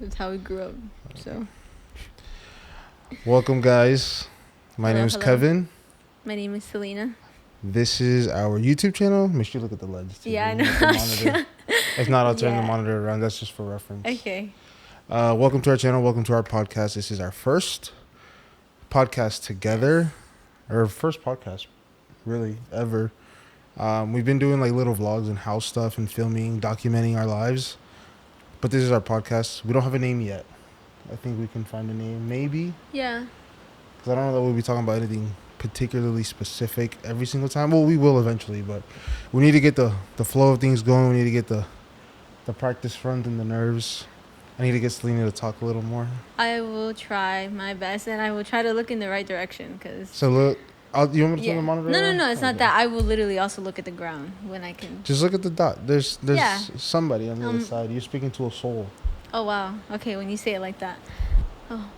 That's how we grew up. So. Welcome, guys. My name is Hello. Kevin. My name is Selina. This is our YouTube channel. Make sure you look at the lens too. Yeah, I Look at the monitor. know. If not, I'll turn the Yeah. monitor around. That's just for reference. Okay. Welcome to our channel. Welcome to our podcast. This is our first podcast together. Our first podcast, really, ever. We've been doing like little vlogs and house stuff and filming, documenting our lives. But this is our podcast. We don't have a name yet. I think we can find a name, maybe. Yeah. Because I don't know that we'll be talking about anything particularly specific every single time. Well, we will eventually, but we need to get the flow of things going. We need to get the practice front and the nerves. I need to get Selena to talk a little more. I will try my best, and I will try to look in the right direction. So look, you want me to turn the monitor around? No, it's not that. I will literally also look at the ground when I can. Just look at the dot. There's Yeah. somebody on the other side. You're speaking to a soul. Oh, wow. Okay, when you say it like that. Oh,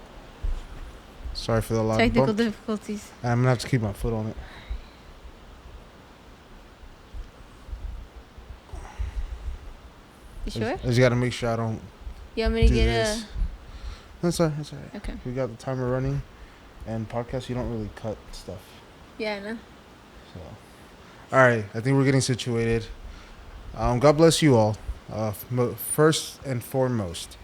Sorry for the loud technical bump. difficulties. And I'm going to have to keep my foot on it. You sure? I just got to make sure I don't You want me to do get this. That's all right. That's all right. Okay. We got the timer running. And podcasts, you don't really cut stuff. Yeah, I know. So, all right, I think we're getting situated. God bless you all. First and foremost,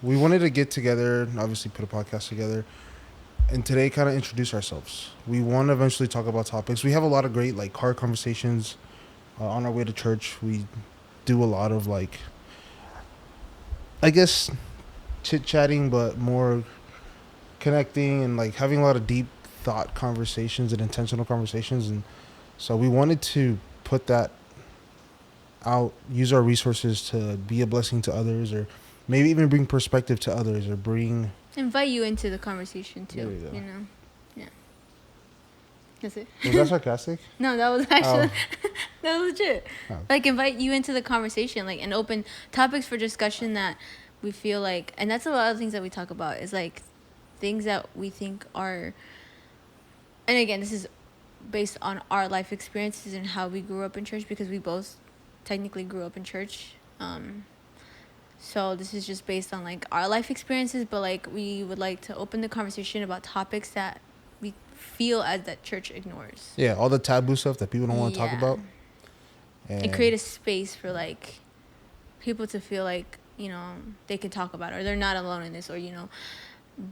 we wanted to get together and obviously put a podcast together, and today kind of introduce ourselves. We want to eventually talk about topics. We have a lot of great like car conversations on our way to church. We do a lot of like, I guess, chit chatting, but more connecting and like having a lot of deep thought conversations and intentional conversations. And so we wanted to put that out, use our resources to be a blessing to others, or maybe even bring perspective to others, or bring Invite you into the conversation, too. There you go. You know? Yeah. That's it. Was that sarcastic? No, that was actually that was legit. Oh. Like invite you into the conversation, like and open topics for discussion that we feel like, and that's a lot of things that we talk about is like things that we think are. And again, this is based on our life experiences and how we grew up in church because we both technically grew up in church. So this is just based on like our life experiences, but like we would like to open the conversation about topics that we feel as that church ignores. Yeah, all the taboo stuff that people don't want to talk Yeah. about. And create a space for like people to feel like, you know, they can talk about it, or they're not alone in this, or, you know,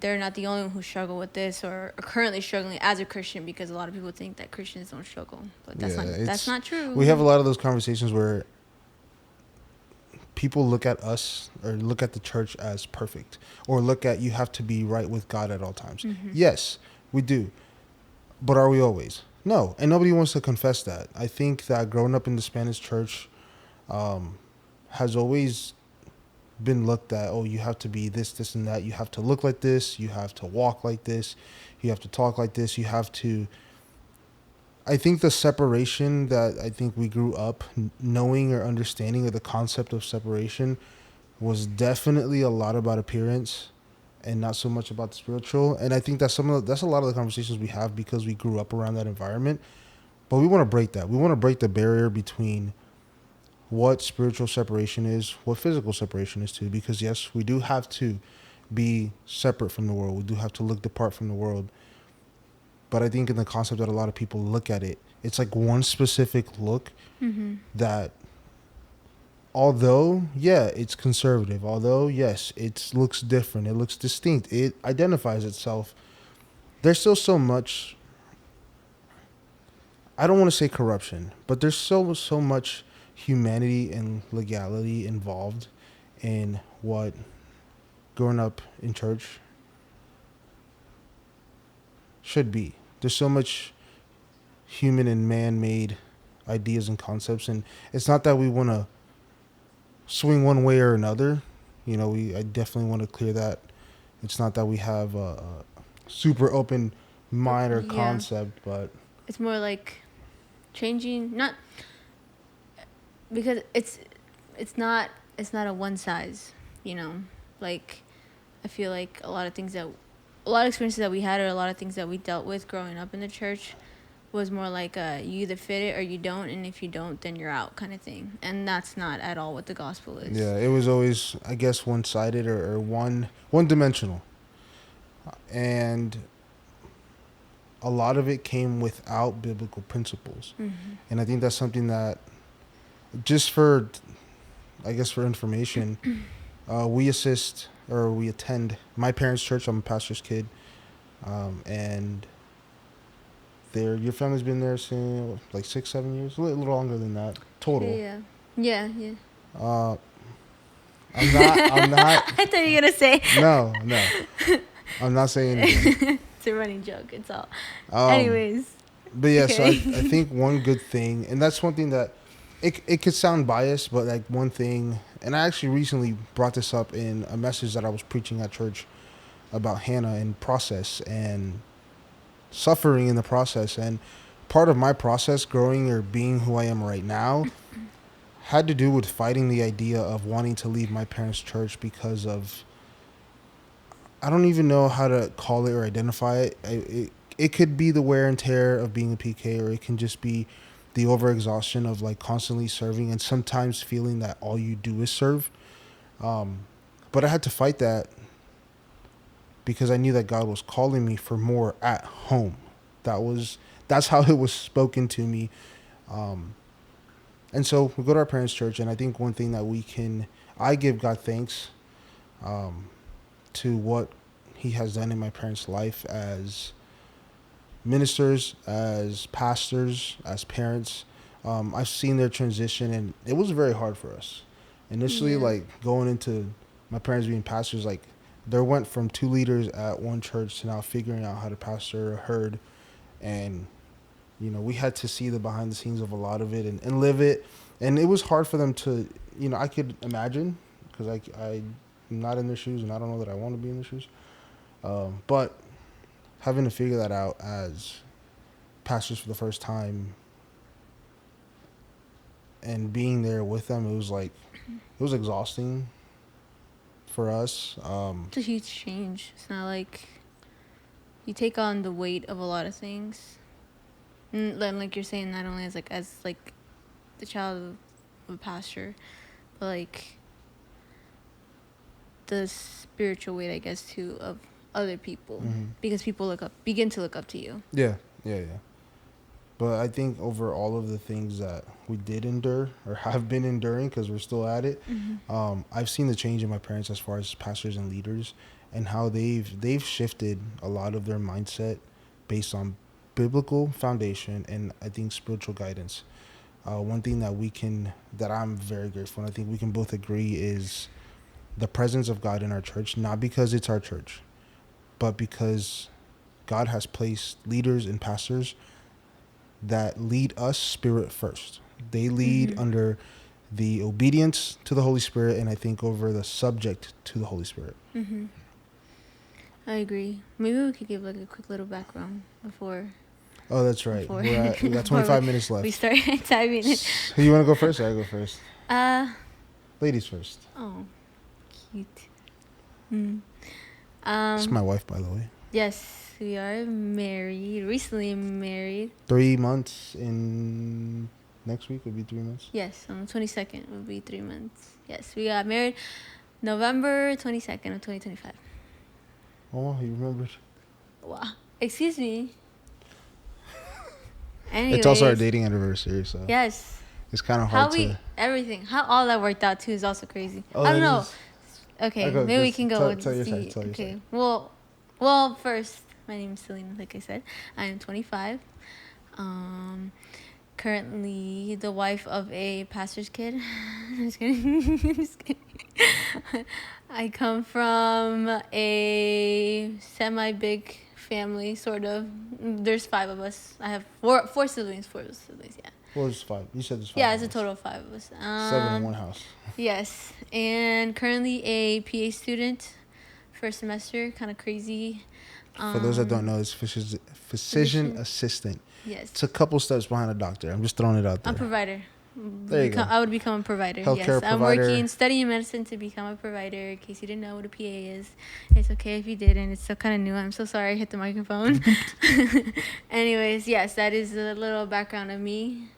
they're not the only one who struggle with this or are currently struggling as a Christian, because a lot of people think that Christians don't struggle, but that's not true. We have a lot of those conversations where people look at us or look at the church as perfect, or look at you have to be right with God at all times. Mm-hmm. Yes, we do. But are we always? No. And nobody wants to confess that. I think that growing up in the Spanish church has always been looked at, oh, you have to be this, this, and that. You have to look like this. You have to walk like this. You have to talk like this. You have to... I think the separation that I think we grew up knowing or understanding of the concept of separation was definitely a lot about appearance and not so much about the spiritual. And I think that's that's a lot of the conversations we have because we grew up around that environment. But we want to break that. We want to break the barrier between what spiritual separation is, what physical separation is too. Because yes, we do have to be separate from the world. We do have to look apart from the world. But I think in the concept that a lot of people look at it, it's like one specific look that, although, yeah, it's conservative. Although, yes, it looks different. It looks distinct. It identifies itself. There's still so much, I don't want to say corruption, but there's so much humanity and legality involved in what growing up in church should be. There's so much human and man-made ideas and concepts, and it's not that we want to swing one way or another. You know, I definitely want to clear that. It's not that we have a super open mind or concept, but it's more like changing, not because it's not a one size, you know. Like I feel like a lot of experiences that we had, or a lot of things that we dealt with growing up in the church, was more like you either fit it or you don't, and if you don't, then you're out kind of thing. And that's not at all what the gospel is. Yeah, it was always, I guess, one-sided or one-dimensional, and a lot of it came without biblical principles. Mm-hmm. And I think that's something that, just for, I guess, for information, we attend my parents' church. I'm a pastor's kid, and your family's been there since like 6-7 years, a little longer than that total. Yeah. Uh, I'm not. I thought you were gonna say. No. I'm not saying anything. It's a running joke. It's all. Um, Anyways. But yeah, so I Okay. think one good thing, and that's one thing that it could sound biased, but like one thing, and I actually recently brought this up in a message that I was preaching at church about Hannah and process and suffering in the process. And part of my process, growing or being who I am right now, had to do with fighting the idea of wanting to leave my parents' church because of, I don't even know how to call it or identify it. It could be the wear and tear of being a PK, or it can just be the overexhaustion of like constantly serving and sometimes feeling that all you do is serve. But I had to fight that because I knew that God was calling me for more at home. That's how it was spoken to me. And so we go to our parents' church, and I think one thing that I give God thanks to what He has done in my parents' life as ministers, as pastors, as parents. I've seen their transition, and it was very hard for us. Initially, Yeah. like going into my parents being pastors, like there went from 2 leaders at one church to now figuring out how to pastor a herd. And, we had to see the behind the scenes of a lot of it and live it. And it was hard for them to, I could imagine, because I'm not in their shoes, and I don't know that I want to be in their shoes. But having to figure that out as pastors for the first time and being there with them, it was exhausting for us. It's a huge change. It's not like you take on the weight of a lot of things. And then, like you're saying, not only as the child of a pastor, but like the spiritual weight, I guess, too, of other people, because people begin to look up to you. Yeah. But I think over all of the things that we did endure or have been enduring, because we're still at it, I've seen the change in my parents as far as pastors and leaders, and how they've shifted a lot of their mindset based on biblical foundation and I think spiritual guidance. One thing that I'm very grateful, and I think we can both agree, is the presence of God in our church, not because it's our church, but because God has placed leaders and pastors that lead us spirit first. They lead under the obedience to the Holy Spirit, and I think over the subject to the Holy Spirit. I agree. Maybe we could give like a quick little background before. Oh, that's right. We got 25 minutes left. We start timing it. So you want to go first, or I go first? Ladies first. Oh, cute. It's my wife, by the way. Yes, we are married. Recently married. 3 months in next week would be 3 months. Yes, on the 22nd will be 3 months. Yes, we got married November 22nd of 2025. Oh, you remembered? Wow. Excuse me. Anyways, It's also our dating anniversary, so yes. it's kind of hard everything. How all that worked out too is also crazy. Oh, I don't it know. is. Okay, maybe we can go tell your see. side, tell your Okay. side. Well, first, my name is Selina. Like I said, I am 25. Currently the wife of a pastor's kid. Just kidding. Just kidding. I come from a semi-big family, sort of. There's 5 of us. I have four siblings. Yeah. Well, it's 5. You said there's 5. Yeah, it's a total of 5 of us. 7 in one house. Yes, and currently a PA student, first semester. Kind of crazy. For those that don't know, it's physician assistant. Yes. It's a couple steps behind a doctor. I'm just throwing it out there. I'm provider. There you go. I would become a provider. Healthcare Yes, I'm provider. studying medicine to become a provider. In case you didn't know what a PA is, it's okay if you didn't. It's still kind of new. I'm so sorry I hit the microphone. Anyways, yes, that is a little background of me.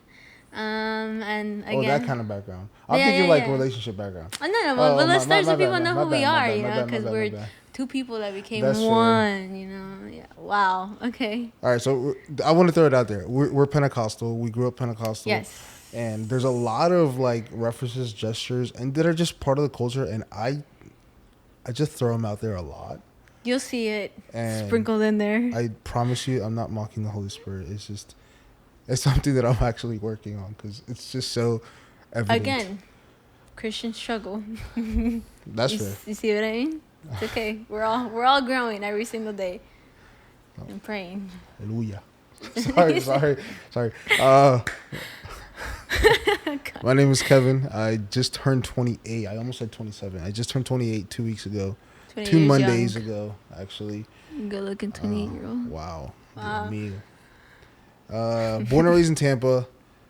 And again, Oh, that kind of background. I'm yeah, thinking yeah, like yeah. relationship background. Oh, no, no, Oh, but let's start so people bad, know my who we bad, my are, bad, you my know, bad, my because bad, my we're bad. two people that became That's fair. one, you know. Yeah. Wow. Okay. All right, so I want to throw it out there. We're Pentecostal. We grew up Pentecostal, and Yes. there's a lot of like references, gestures, and that are just part of the culture. And I just throw them out there a lot. You'll see it And sprinkled in there. I promise you, I'm not mocking the Holy Spirit. It's something that I'm actually working on because it's just so evident. Again, Christian struggle. That's fair. You see what I mean? It's okay. We're all growing every single day Oh. and praying. Hallelujah. Sorry. My name is Kevin. I just turned 28. I almost said 27. I just turned 28 2 weeks ago. 20 2 years Mondays young. ago, actually. Good looking 28-year-old. Wow. Wow. Me. Born and raised in Tampa.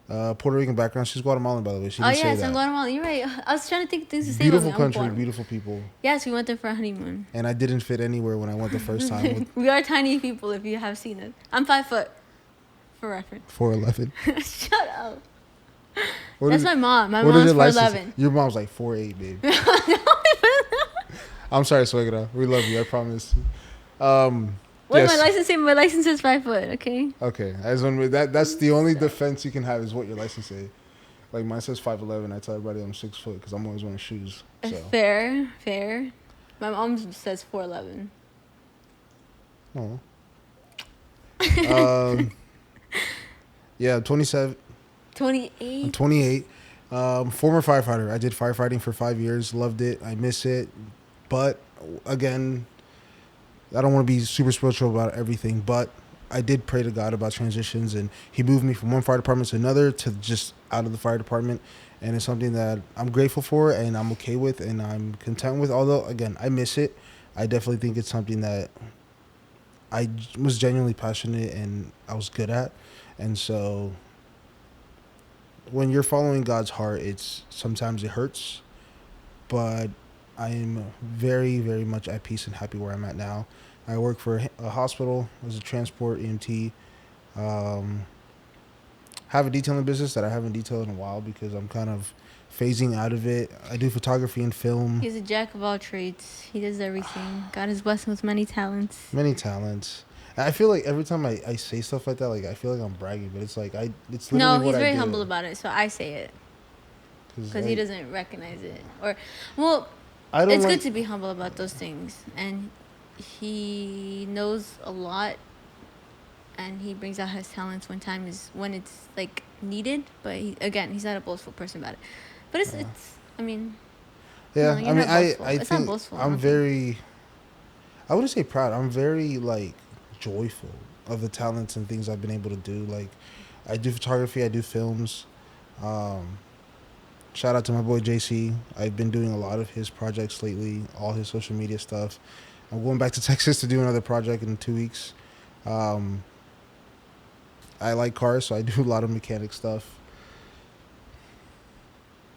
Puerto Rican background. She's Guatemalan, by the way. She didn't say Yes, that. I'm Guatemala. You're right. I was trying to think of things to say Beautiful about me. country, beautiful people. Yes, we went there for a honeymoon. And I didn't fit anywhere when I went the first time. We are tiny people if you have seen it. I'm 5 foot, for reference. 4'11". Shut up. That's my mom. My what is mom's your license? 4'11". Your mom's like 4'8", babe. I'm sorry, Swagara. We love you. I promise. What Yes. did my license say? My license says 5 foot. Okay. Okay. That's the only defense you can have is what your license say. Like mine says 5'11". I tell everybody I'm 6 foot because I'm always wearing shoes. So. Fair. My mom says 4'11". Oh. Yeah, I'm 27. 28. I'm 28. Former firefighter. I did firefighting for 5 years. Loved it. I miss it. But again, I don't want to be super spiritual about everything, but I did pray to God about transitions, and He moved me from one fire department to another to just out of the fire department. And it's something that I'm grateful for and I'm okay with and I'm content with. Although, again, I miss it. I definitely think it's something that I was genuinely passionate and I was good at. And so when you're following God's heart, sometimes it hurts, but I am very, very much at peace and happy where I'm at now. I work for a hospital as a transport EMT. Have a detailing business that I haven't detailed in a while because I'm kind of phasing out of it. I do photography and film. He's a jack of all trades. He does everything. God has blessed him with many talents. Many talents. And I feel like every time I say stuff like that, like I feel like I'm bragging, but it's like it's literally No, what he's I very do. humble about it, so I say it because he doesn't recognize it. It's good to be humble about those things, and he knows a lot, and he brings out his talents when it's like needed. But he's not a boastful person about it. But it's I mean. Yeah, No, I mean, I it's think not boastful. I'm very. I wouldn't say proud. I'm very like joyful of the talents and things I've been able to do. Like, I do photography. I do films. Shout out to my boy JC. I've been doing a lot of his projects lately. All his social media stuff. I'm going back to Texas to do another project in 2 weeks. I like cars, so I do a lot of mechanic stuff.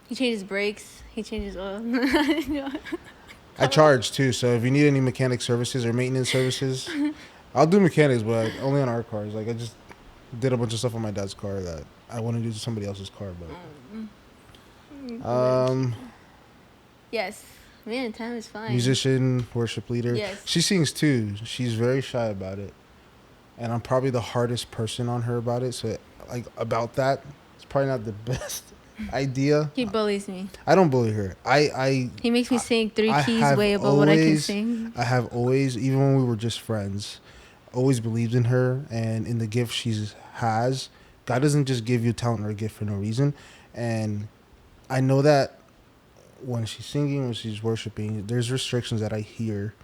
He changes brakes. He changes oil. I charge too, so if you need any mechanic services or maintenance services, I'll do mechanics, but only on our cars. Like I just did a bunch of stuff on my dad's car that I want to do to somebody else's car, but Yes, man, time is fine. musician, worship leader. Yes. She sings too. She's very shy about it, and I'm probably the hardest person on her about it. So like about that, it's probably not the best idea. He bullies me. I don't bully her. He makes me sing three I keys have way above what I can always- sing. I have always, even when we were just friends, always believed in her and in the gift she has. God doesn't just give you talent or a gift for no reason. And I know that when she's singing, when she's worshiping, there's restrictions that I hear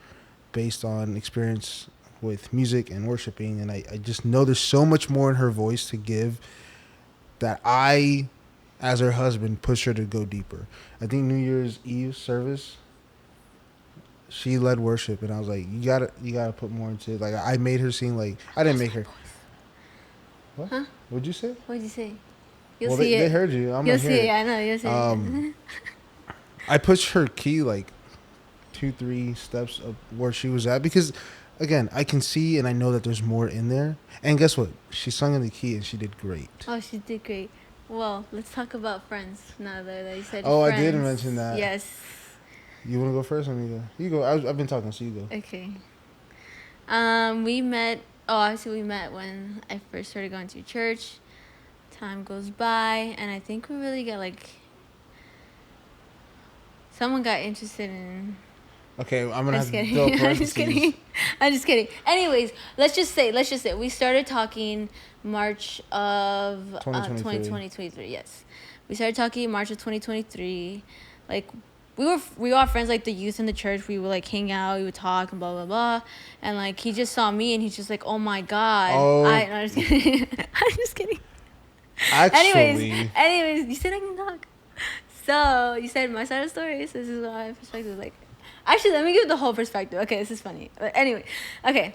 based on experience with music and worshiping. And I just know there's so much more in her voice to give that I, as her husband, push her to go deeper. I think New Year's Eve service, she led worship, and I was like, you gotta put more into it. Like I made her sing. Like I didn't make her. What? Huh? What'd you say? What did you say? You'll Well, see they it. heard you. I'm You'll gonna see hear it. it. Yeah, I know. You'll see Um, it. I pushed her key like 2, 3 steps up where she was at because, again, I can see and I know that there's more in there. And guess what? She sung in the key and she did great. Oh, she did great. Well, let's talk about Friends now that you said Oh, I did Friends. mention that. Yes. You want to go first? Or me go? You go. I've been talking, so you go. Okay. We met. Oh, obviously we met when I first started going to church. Time goes by, and I think we really got like. Someone got interested in. Okay, I'm gonna I'm have just to do a kidding. I'm just parentheses. kidding. I'm just kidding. Anyways, let's just say we started talking March of 2023. Yes, we started talking March of 2023. Like we were all friends, like the youth in the church. We would like hang out, we would talk and blah blah blah. And like he just saw me and he's just like, oh my god. Oh. No, I'm just kidding. I'm just kidding. Actually, Anyways, you said I can talk. So you said my side of the story. So this is my perspective. Like, actually, let me give the whole perspective. Okay, this is funny. But anyway, okay,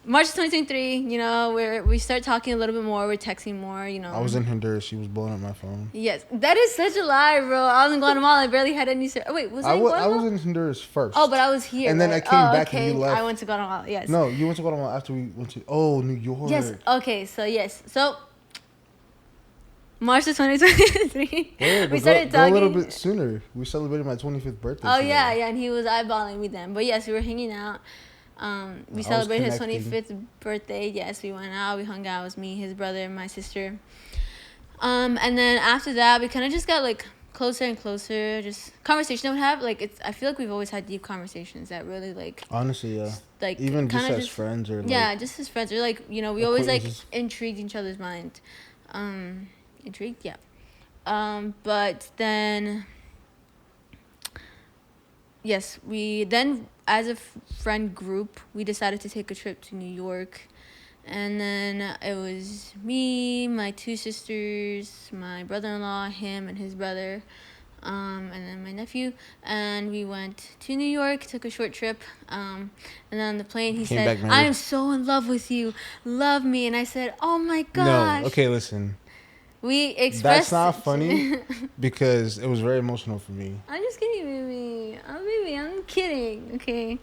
March 2023. You know, we start talking a little bit more. We're texting more. You know, I was in Honduras. She was blowing up my phone. Yes, that is such a lie, bro. I was in Guatemala. I barely had any. Oh, wait, was I in Guatemala? I was in Honduras first. Oh, but I was here. And then right? I came back and you left. I went to Guatemala. Yes. No, you went to Guatemala after we went to. Oh, New York. Yes. Okay. So yes. So March of 2023. We started talking. Go a little bit sooner. We celebrated my 25th birthday. Oh together. yeah, and he was eyeballing me then. But yes, we were hanging out. We celebrated his 25th birthday. Yes, we went out. We hung out. It was me, his brother, and my sister. And then after that, we kind of just got like closer and closer. Just conversation I would have. Like I feel like we've always had deep conversations that really like. Honestly, yeah. Like even just as friends or. Yeah, just as friends or like we always like intrigued each other's mind. Intrigued, yeah. But then. Yes, we then as a friend group we decided to take a trip to New York. And then it was me, my 2 sisters, my brother-in-law, him and his brother, and then my nephew. And we went to New York, took a short trip. And then on the plane, he said, I am so in love with you. Love me. And I said, oh, my gosh. No, okay, listen. We expressed... That's not funny because it was very emotional for me. I'm just kidding, baby. Oh, baby, I'm kidding, okay?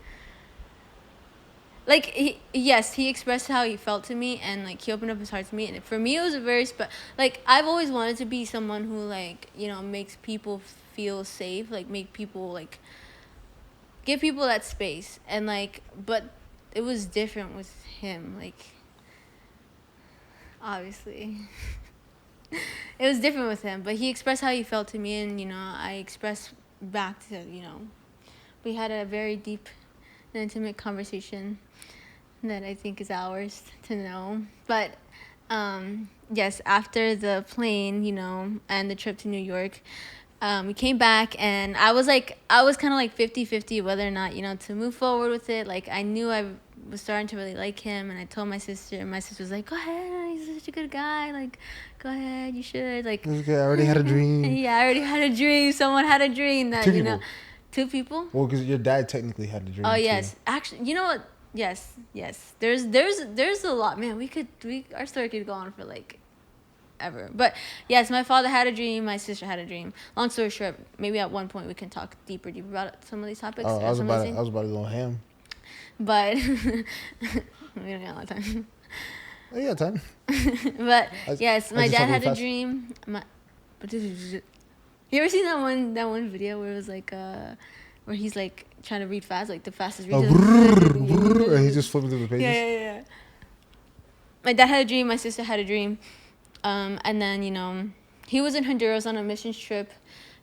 Like he expressed how he felt to me, and like he opened up his heart to me, and for me it was a very like I've always wanted to be someone who like makes people feel safe, like make people like give people that space, and like but it was different with him, like obviously it was different with him, but he expressed how he felt to me, and I expressed back to we had a very deep and intimate conversation that I think is ours to know. But yes, after the plane, and the trip to New York, we came back, and I was kind of like 50-50 whether or not to move forward with it. Like I knew I was starting to really like him, and I told my sister, and my sister was like, go ahead, he's such a good guy, like go ahead, you should. Like okay, I already had a dream. Yeah, I already had a dream. Someone had a dream that 2 people. Well, because your dad technically had a dream. Oh yes, actually, you know what? Yes. There's a lot, man. Our story could go on for like ever. But yes, my father had a dream. My sister had a dream. Long story short, maybe at one point we can talk deeper about some of these topics. Oh, I was about to go ham. But we don't got a lot of time. Oh, yeah, time. But yes, my dad had a dream. You ever seen that one video where it was like where he's like trying to read fast, like the fastest read. And he's just flipping through the pages. Yeah. My dad had a dream. My sister had a dream. And then he was in Honduras on a missions trip,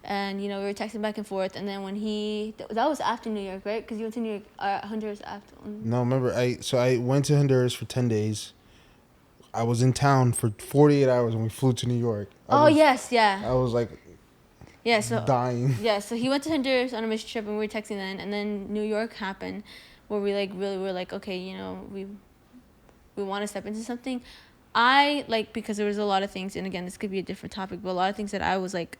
and we were texting back and forth. And then when that was after New York, right? Because you went to New York, Honduras after. No, remember I went to Honduras for 10 days. I was in town for 48 hours when we flew to New York. Yes, yeah. I was like. Yeah, so dying. Yeah, so he went to Honduras on a mission trip, and we were texting then, and then New York happened, where we like really were like, okay, we want to step into something. I because there was a lot of things, and again, this could be a different topic, but a lot of things that I was like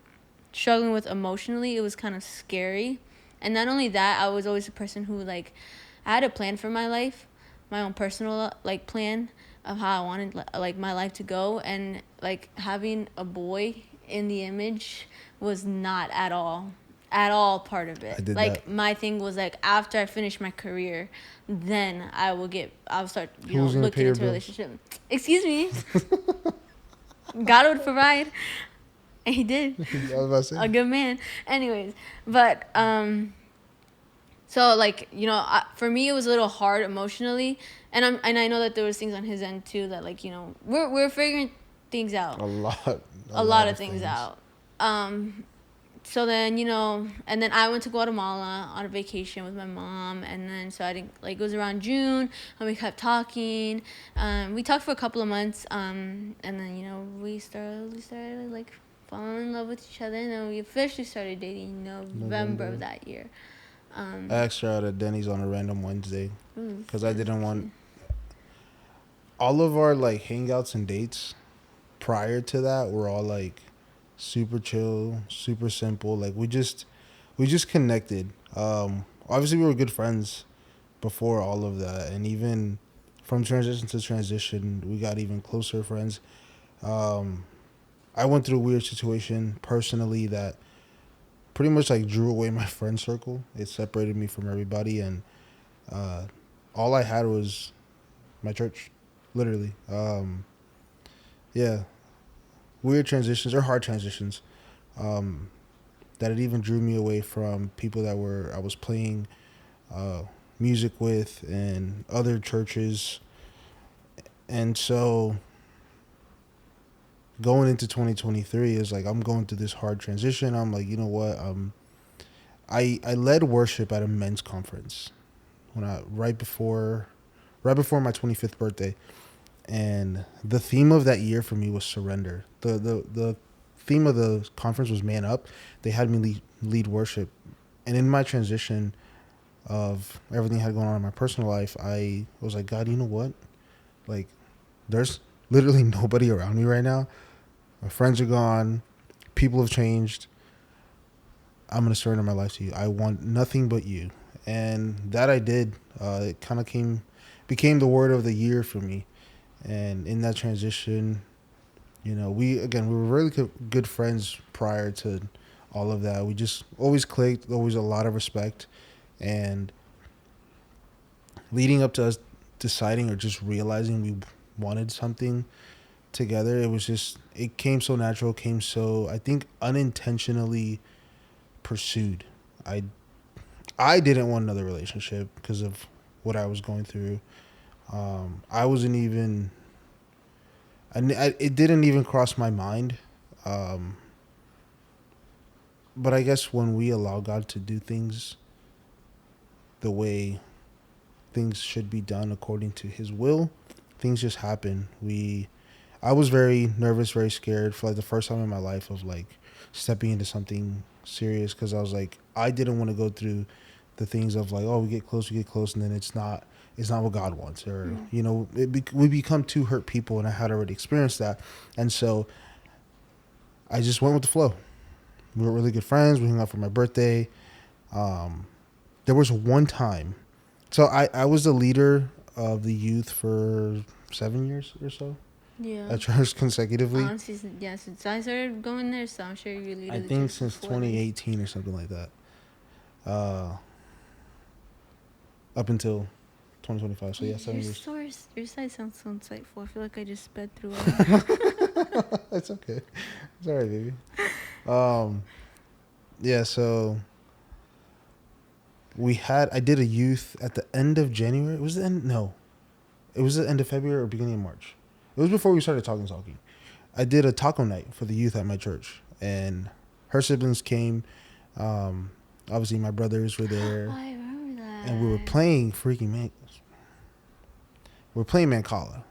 struggling with emotionally. It was kind of scary, and not only that, I was always a person who like I had a plan for my life, my own personal like plan, of how I wanted like my life to go, and like having a boy in the image was not at all part of I it. did that. Like my thing was like after I finish my career, then I'll start, Who's gonna pay looking your into a bills? relationship. Excuse me. God would provide. And he did. I was about to A say. good man. Anyways, but so like for me it was a little hard emotionally, and I know that there was things on his end too that like we're figuring things out, A lot, a a lot lot of of things things. out. So then and then I went to Guatemala on a vacation with my mom, and then so I didn't like, it was around June, and we kept talking. We talked for a couple of months, and then we started like falling in love with each other, and then we officially started dating November of November. that year. I asked her out at Denny's on a random Wednesday Ooh, because I didn't want all of our like hangouts and dates prior to that were all like super chill, super simple. Like we just connected. Obviously we were good friends before all of that, and even from transition to transition, we got even closer friends. Um, I went through a weird situation personally that pretty much like drew away my friend circle. It separated me from everybody, and uh, all I had was my church, literally. Yeah, weird transitions or hard transitions. Um, that it even drew me away from people that were I was playing uh, music with and other churches, and so going into 2023 is like I'm going through this hard transition. I'm like, you know what? I led worship at a men's conference when I right before my 25th birthday, and the theme of that year for me was surrender. The theme of the conference was man up. They had me lead worship, and in my transition of everything I had going on in my personal life, I was like, God, you know what? Like, there's literally nobody around me right now. My friends are gone. People have changed. I'm gonna surrender my life to you. I want nothing but you, and that I did. It kind of became the word of the year for me. And in that transition, we were really good friends prior to all of that. We just always clicked. Always a lot of respect, and leading up to us deciding or just realizing we wanted something together, it came so natural, came so, I think, unintentionally pursued. I didn't want another relationship because of what I was going through. I wasn't even it didn't even cross my mind. um, but I guess when we allow God to do things the way things should be done according to his will, things just happen. I was very nervous, very scared for like the first time in my life of like stepping into something serious, because I was like, I didn't want to go through the things of like, oh, we get close, and then it's not what God wants, or we become two hurt people, and I had already experienced that, and so I just went with the flow. We were really good friends. We hung out for my birthday. Um, there was one time, so I was the leader of the youth for 7 years or so Yeah. at church consecutively. Honestly, yeah, since I started going there, so I'm sure you I leaded the think church since before then. 2018 or something like that. Uh, up until 2025. So yeah, Your 7 years. stories, your side sounds so insightful. I feel like I just sped through it. It's okay. It's all right, baby. Um, yeah. So I did a youth at the end of January. Was the end? No, it was the end of February or beginning of March. It was before we started talking. I did a taco night for the youth at my church, and her siblings came. Um, obviously, my brothers were there, I remember and we were that. playing freaking man. We were playing Mancala.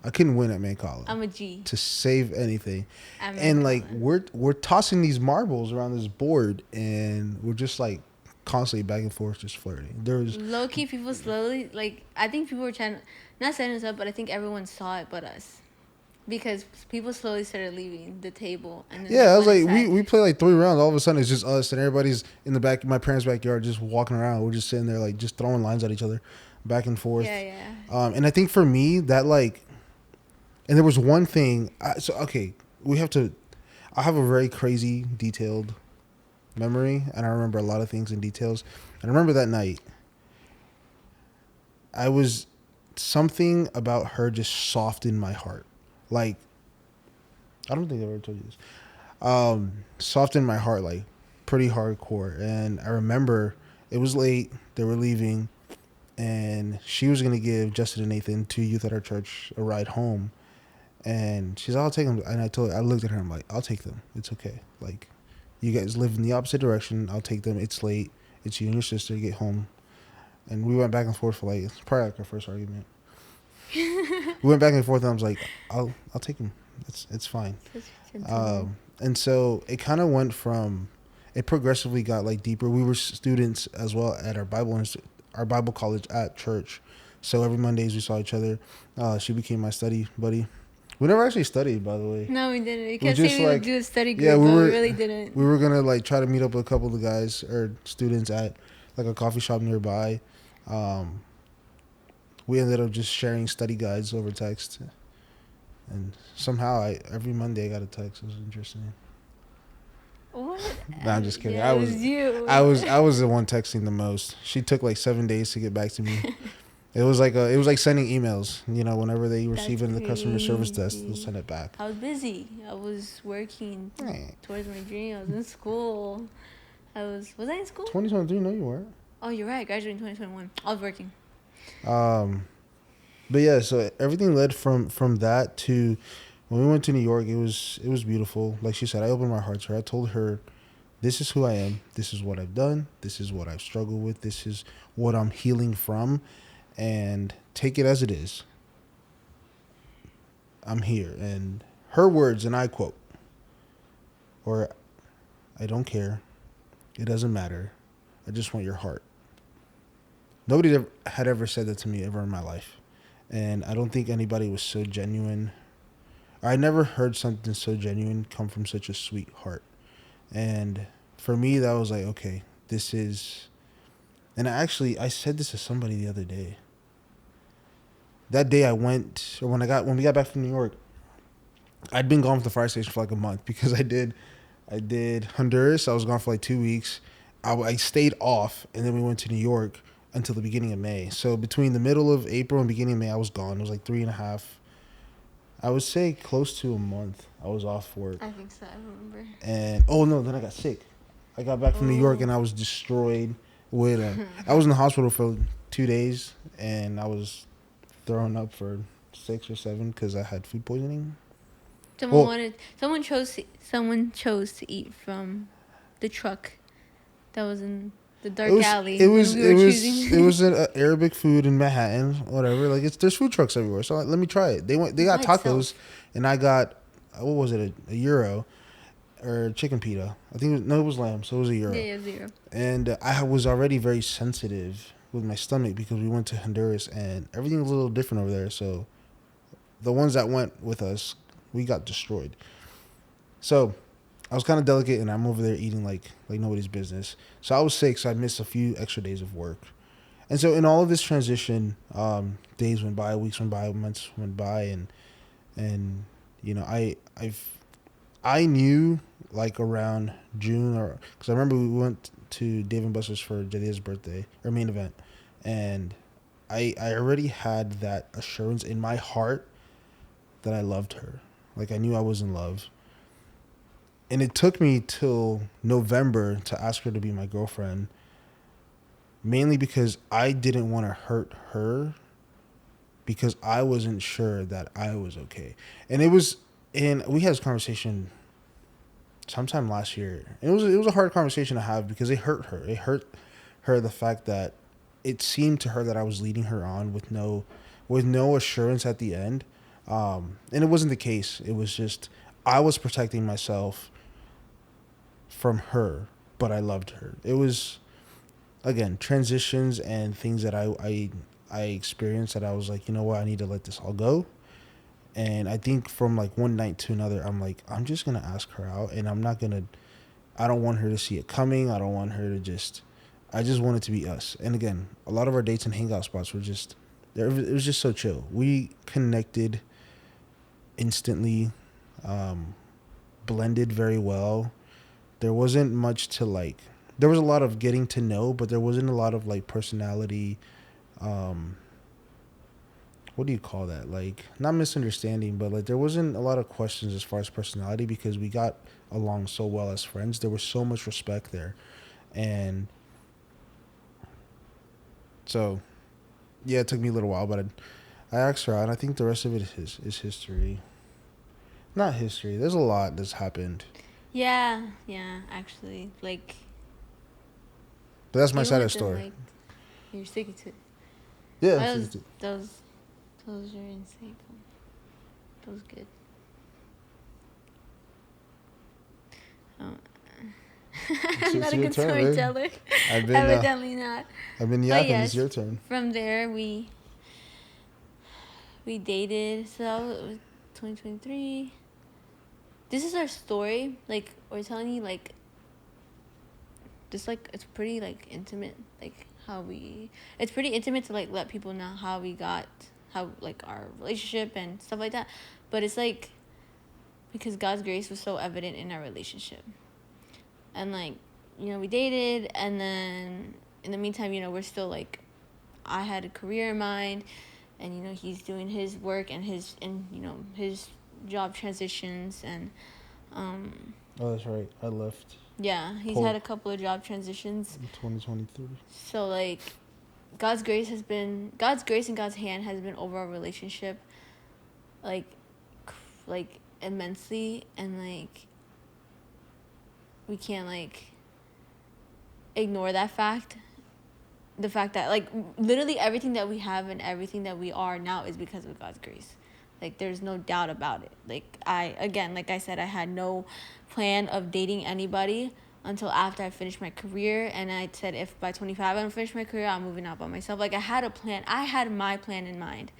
I couldn't win at Mancala I'm a G to save anything, at and like Mancala. we're tossing these marbles around this board, and we're just like constantly back and forth, just flirting. There was Low key, people slowly, like, I think people were trying to, not setting us up, but I think everyone saw it but us. Because people slowly started leaving the table, and then Yeah, they I was went like, inside. we play like 3 rounds. All of a sudden, it's just us, and everybody's in the back, my parents' backyard, just walking around. We're just sitting there, like, just throwing lines at each other. back and Yeah, forth. yeah. And I think for me that like, and there was one thing. So okay, we have to. I have a very crazy detailed memory, and I remember a lot of things in details. And I remember that night, I was something about her just softened my heart. Like I don't think I ever told you this. Softened my heart like pretty hardcore. And I remember it was late. They were leaving, and she was gonna give Justin and Nathan, two youth at our church, a ride home. And she's, I'll take them. And I looked at her. I'm like, I'll take them. It's okay. Like, you guys live in the opposite direction. I'll take them. It's late. It's you and your sister. Get home. And we went back and forth for like, it's probably like our first argument. We went back and forth, and I was like, I'll take them. It's fine. Such a gentleman. And so it kind of went from, it progressively got like deeper. We were students as well at our Bible college at church. So every Mondays we saw each other. She became my study buddy. We never actually studied, by the way. No, we didn't. We We kept just saying we would like, do a study group, yeah, but we really didn't. we were gonna like try to meet up with a couple of the guys or students at like a coffee shop nearby. We ended up just sharing study guides over text, and somehow every Monday I got a text. It was interesting. What? Nah, I'm just kidding. Yeah, it was you. I was the one texting the most. She took like 7 days to get back to me. It was like sending emails. You know, whenever they receive it in the customer service desk, they'll send it back. I was busy. I was working towards my dream. I was in school. Was I in school? 2023? No, you weren't. Oh, you're right. I graduated in 2021. I was working. But yeah, so everything led from that to when we went to New York. It was beautiful. Like she said, I opened my heart to her. I told her, this is who I am. This is what I've done. This is what I've struggled with. This is what I'm healing from, and take it as it is. I'm here. And her words, and I quote, or I don't care. It doesn't matter. I just want your heart. Nobody had ever said that to me ever in my life. And I don't think anybody was so genuine. I never heard something so genuine come from such a sweet heart. And for me, that was like, okay, this is... And I said this to somebody the other day. That day when we got back from New York, I'd been gone from the fire station for like a month because I did Honduras. I was gone for like 2 weeks. I stayed off, and then we went to New York until the beginning of May. So between the middle of April and beginning of May, I was gone. It was like 3.5, I would say close to a month. I was off work. I think so. I remember. And then I got sick. I got back from New York and I was destroyed. I was in the hospital for 2 days, and I was throwing up for 6 or 7 because I had food poisoning. Someone chose to eat from the truck that was in the dark alley. It was an Arabic food in Manhattan, whatever. Like there's food trucks everywhere. So let me try it. They got tacos, and I got what was it, a euro or chicken pita? I think it was lamb, so it was a euro. Yeah, it was a euro. And I was already very sensitive with my stomach because we went to Honduras and everything was a little different over there. So the ones that went with us, we got destroyed. So I was kind of delicate, and I'm over there eating like nobody's business. So I was sick, so I missed a few extra days of work. And so in all of this transition, days went by, weeks went by, months went by, and you know, I knew like around June, or because I remember we went to Dave & Buster's for Jadia's birthday or main event, and I already had that assurance in my heart that I loved her. Like I knew I was in love. And it took me till November to ask her to be my girlfriend, mainly because I didn't want to hurt her, because I wasn't sure that I was okay. And we had this conversation sometime last year. And it was a hard conversation to have because it hurt her. It hurt her, the fact that it seemed to her that I was leading her on with no assurance at the end. And it wasn't the case. It was just I was protecting myself from her, but I loved her. It was, again, transitions and things that I experienced that I was like, you know what, I need to let this all go. And I think from like one night to another, I'm like, I'm just going to ask her out, and I don't want her to see it coming. I don't want her to just I just wanted to be us. And again, a lot of our dates and hangout spots were just there. It was just so chill. We connected instantly, um, blended very well. There wasn't much to like. There was a lot of getting to know, but there wasn't a lot of like personality. Um, what do you call that? Like not misunderstanding, but like there wasn't a lot of questions as far as personality because we got along so well as friends. There was so much respect there, and so yeah, it took me a little while, but I asked her out, and I think the rest of it is history. Not history. There's a lot that's happened, Yeah, actually, like but that's my even side of the with the story. like you're sticking to Yeah, that was those are insane. That was good. Oh. I'm not it's a your good turn, babe. storyteller. I've been Evidently not. I've been But yapping. It's yes, your turn. from there we dated. So that was 2023. This is our story. Like we're telling you, like just like it's pretty like intimate. Like how we, it's pretty intimate to like let people know how we got, how like our relationship and stuff like that. But it's like because God's grace was so evident in our relationship, and like we dated, and then in the meantime we're still like I had a career in mind, and he's doing his work and his job transitions, and Oh, that's right. I left yeah, he's had Polk a couple of job transitions. in 2023. So like God's grace and God's hand has been over our relationship, like like immensely, and like we can't like ignore that fact. The fact that like literally everything that we have and everything that we are now is because of God's grace. Like there's no doubt about it. Like like I said, I had no plan of dating anybody until after I finished my career, and I said if by 25 I don't finish my career, I'm moving out by myself. Like I had a plan. I had my plan in mind.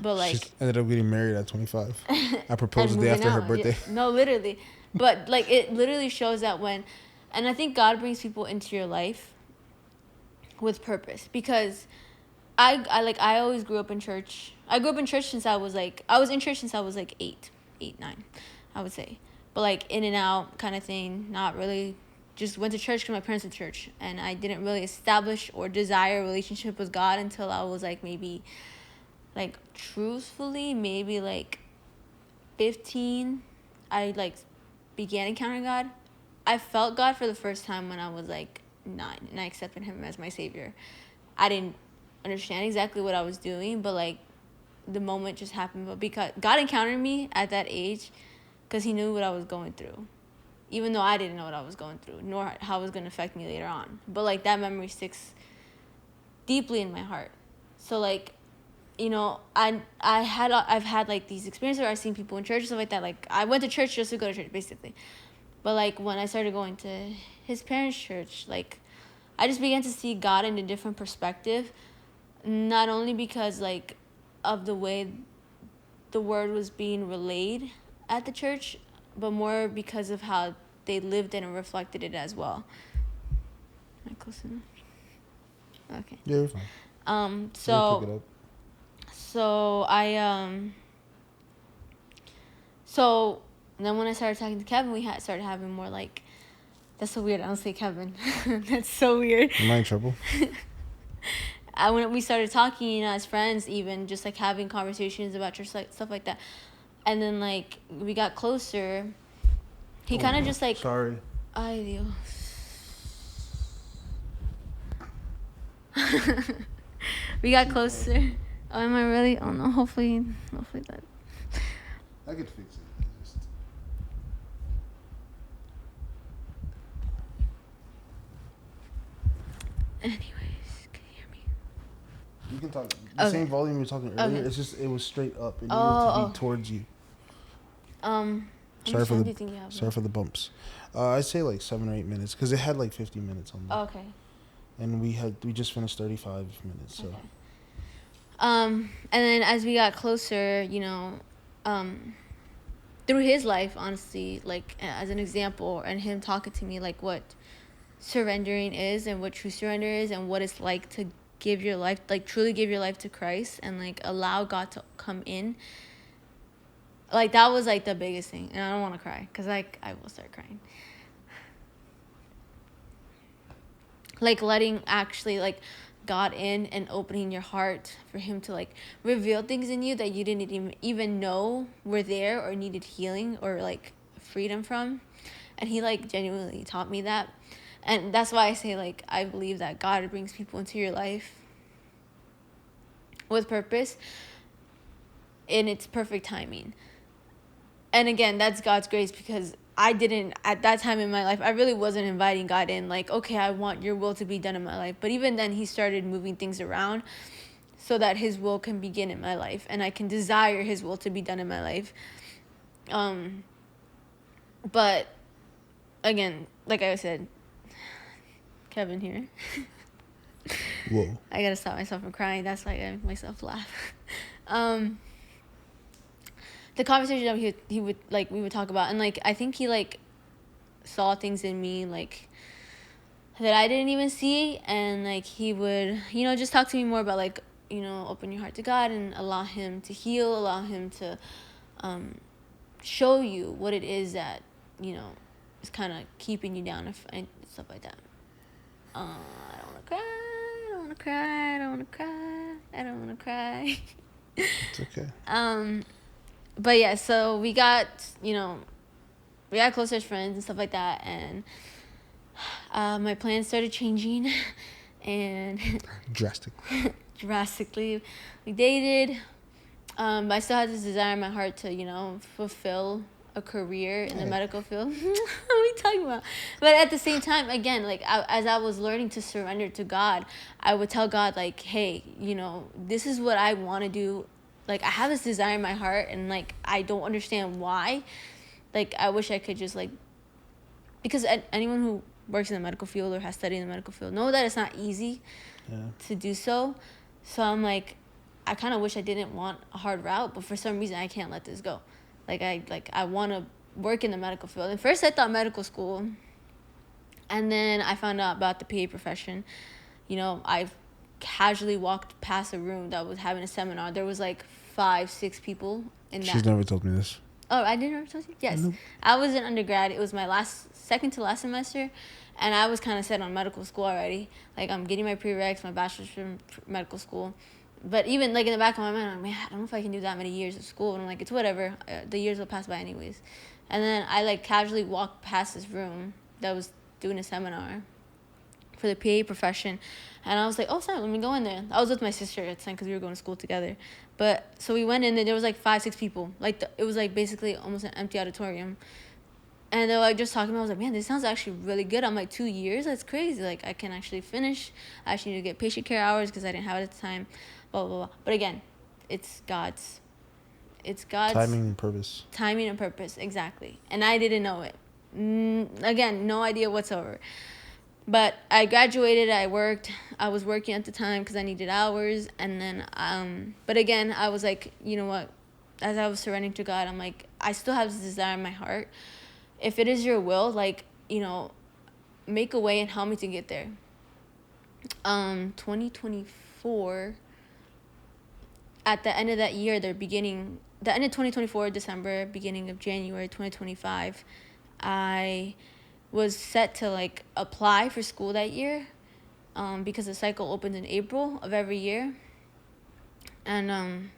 But She like ended up getting married at 25. I proposed and the day moving after her out. birthday. No, literally. But like it literally shows that when, and I think God brings people into your life with purpose, because I always grew up in church. I grew up in church since I was in church since I was like 9, I would say. But like in and out kind of thing, not really. Just went to church because my parents went to church, and I didn't really establish or desire a relationship with God until I was like maybe, like truthfully, maybe like 15. I like began encountering God. I felt God for the first time when I was like 9, and I accepted Him as my Savior. I didn't understand exactly what I was doing, but like the moment just happened. But because God encountered me at that age, because He knew what I was going through, even though I didn't know what I was going through, nor how it was going to affect me later on. But like that memory sticks deeply in my heart. So like, I've had like these experiences where I've seen people in church and stuff like that. Like I went to church just to go to church, basically. But like when I started going to his parents' church, like I just began to see God in a different perspective. Not only because like of the way the word was being relayed at the church, but more because of how they lived it and reflected it as well. Am I close enough? Okay. Yeah, you're fine. Um. We'll pick it So up. so I So then when I started talking to Kevin, we started having more like, that's so weird. I don't say Kevin. That's so weird. Am I in trouble? When we started talking as friends, even just like having conversations about church, like stuff like that, and then like we got closer. He kind of just like, Sorry. ay Dios. We got closer. Oh, am I really? Oh no. Hopefully that. I could fix it. Anyways, can you hear me? You can talk the Okay. same volume you were talking earlier. Okay. It's just it was straight up. It needed to Oh. be towards you. How Sorry much for time the do you think you have sorry left? for the bumps. I'd say like 7 or 8 minutes because it had like 50 minutes on there, Okay. and we just finished 35 minutes. So Okay. And then as we got closer, through his life, honestly, like as an example, and him talking to me, like what surrendering is and what true surrender is and what it's like to give your life, like truly give your life to Christ and like allow God to come in. Like that was like the biggest thing, and I don't want to cry because like I will start crying. Like letting actually like God in and opening your heart for him to like reveal things in you that you didn't even know were there or needed healing or like freedom from. And he like genuinely taught me that. And that's why I say like I believe that God brings people into your life with purpose in its perfect timing. And again, that's God's grace because I didn't, at that time in my life, I really wasn't inviting God in. Like, okay, I want your will to be done in my life. But even then, he started moving things around so that his will can begin in my life. And I can desire his will to be done in my life. But again, like I said, Kevin here. Whoa. I gotta stop myself from crying. That's why I make myself laugh. The conversation that he would like we would talk about, and like I think he like saw things in me like that I didn't even see, and like he would just talk to me more about like open your heart to God and allow him to heal, allow him to show you what it is that is kind of keeping you down and stuff like that. I don't want to cry. I don't want to cry. I don't want to cry. I don't want to cry. It's okay. But yeah, so we got close as friends and stuff like that, and my plans started changing, and drastically. We dated. I still had this desire in my heart to fulfill a career in the medical field. What are we talking about? But at the same time, again, like as I was learning to surrender to God, I would tell God like, hey, this is what I want to do. Like I have this desire in my heart, and like I don't understand why. Like I wish I could just like, because anyone who works in the medical field or has studied in the medical field know that it's not easy to do so. So I'm like, I kind of wish I didn't want a hard route, but for some reason I can't let this go. Like I want to work in the medical field. And first I thought medical school, and then I found out about the PA profession. I've casually walked past a room that was having a seminar. There was like 5-6 people in that. She's never told me this. Oh, I didn't ever tell you? Yes. Nope. I was in undergrad. It was my second to last semester, and I was kind of set on medical school already. Like, I'm getting my prereqs, my bachelor's from medical school. But even, like, in the back of my mind, I'm like, man, I don't know if I can do that many years of school. And I'm like, it's whatever. The years will pass by anyways. And then I, like, casually walked past this room that was doing a seminar for the PA profession. And I was like, oh, sorry, let me go in there. I was with my sister at the time because we were going to school together. But so we went in there. There was like 5-6 people. Like it was like basically almost an empty auditorium. And they were like just talking about it. I was like, man, this sounds actually really good. I'm like, 2 years? That's crazy. Like I can actually finish. I actually need to get patient care hours because I didn't have it at the time. Blah, blah, blah. But again, it's God's timing and purpose. Timing and purpose, exactly. And I didn't know it. Again, no idea whatsoever. But I graduated, I was working at the time because I needed hours. And then, but again, I was like, you know what? As I was surrendering to God, I'm like, I still have this desire in my heart. If it is your will, like, make a way and help me to get there. 2024, at the end of that year, the end of 2024, December, beginning of January 2025, I was set to like apply for school that year, because the cycle opens in April of every year. And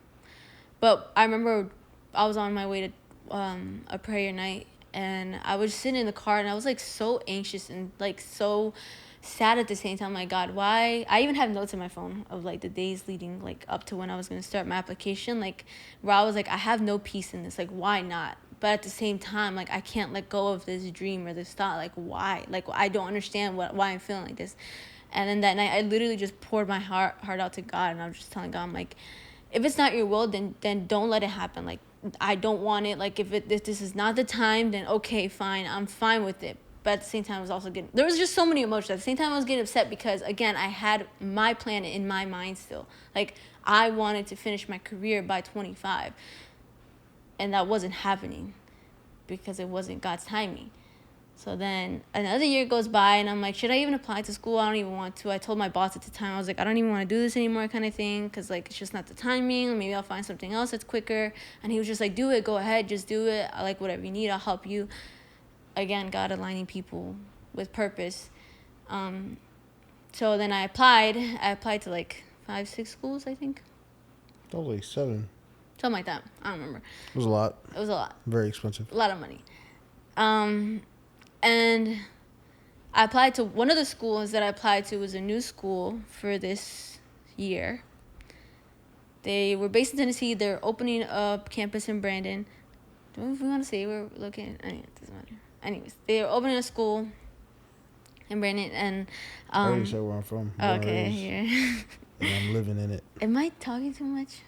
but I remember I was on my way to a prayer night, and I was sitting in the car, and I was like so anxious and like so sad at the same time. Like, God, why? I even have notes in my phone of like the days leading like up to when I was going to start my application, like where I was like, I have no peace in this, like why not? But at the same time, like, I can't let go of this dream or this thought. Like, why? Like, I don't understand why I'm feeling like this. And then that night, I literally just poured my heart out to God. And I was just telling God, I'm like, if it's not your will, then don't let it happen. Like, I don't want it. Like, if this is not the time, then okay, fine. I'm fine with it. But at the same time, I was also there was just so many emotions. At the same time, I was getting upset because, again, I had my plan in my mind still. Like, I wanted to finish my career by 25. And that wasn't happening because it wasn't God's timing. So then another year goes by, and I'm like, should I even apply to school? I don't even want to. I told my boss at the time, I was like, I don't even want to do this anymore, kind of thing, because like it's just not the timing. Maybe I'll find something else that's quicker. And he was just like, do it, go ahead, just do it. I like whatever you need, I'll help you. Again, God aligning people with purpose. So then I applied. I applied to like 5, 6 schools, I think, Probably 7. something like that. I don't remember. It was a lot. It was a lot, Very expensive. a lot of money. And I applied to one of the schools that I applied to was a new school for this year. They were based in Tennessee. They're opening a campus in Brandon. Don't know if we want to say we're looking. Anyway, it doesn't matter. Anyways, they're opening a school in Brandon, and I already said where I'm from. Okay, yeah. And I'm living in it. Am I talking too much?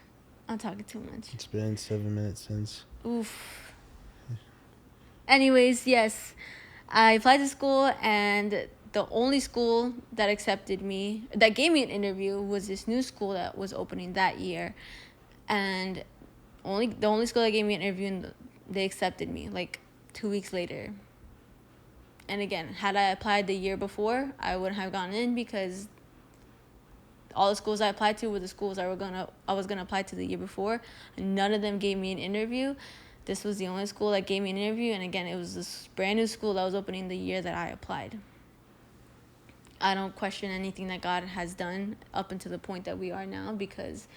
I'm talking too much. It's been 7 minutes since. Oof. Anyways, yes. I applied to school, and the only school that accepted me, that gave me an interview, was this new school that was opening that year. And the only school that gave me an interview, and they accepted me like 2 weeks later. And again, had I applied the year before, I wouldn't have gotten in, because all the schools I applied to were the schools I was gonna apply to the year before. And none of them gave me an interview. This was the only school that gave me an interview, and again, it was this brand new school that was opening the year that I applied. I don't question anything that God has done up until the point that we are now, because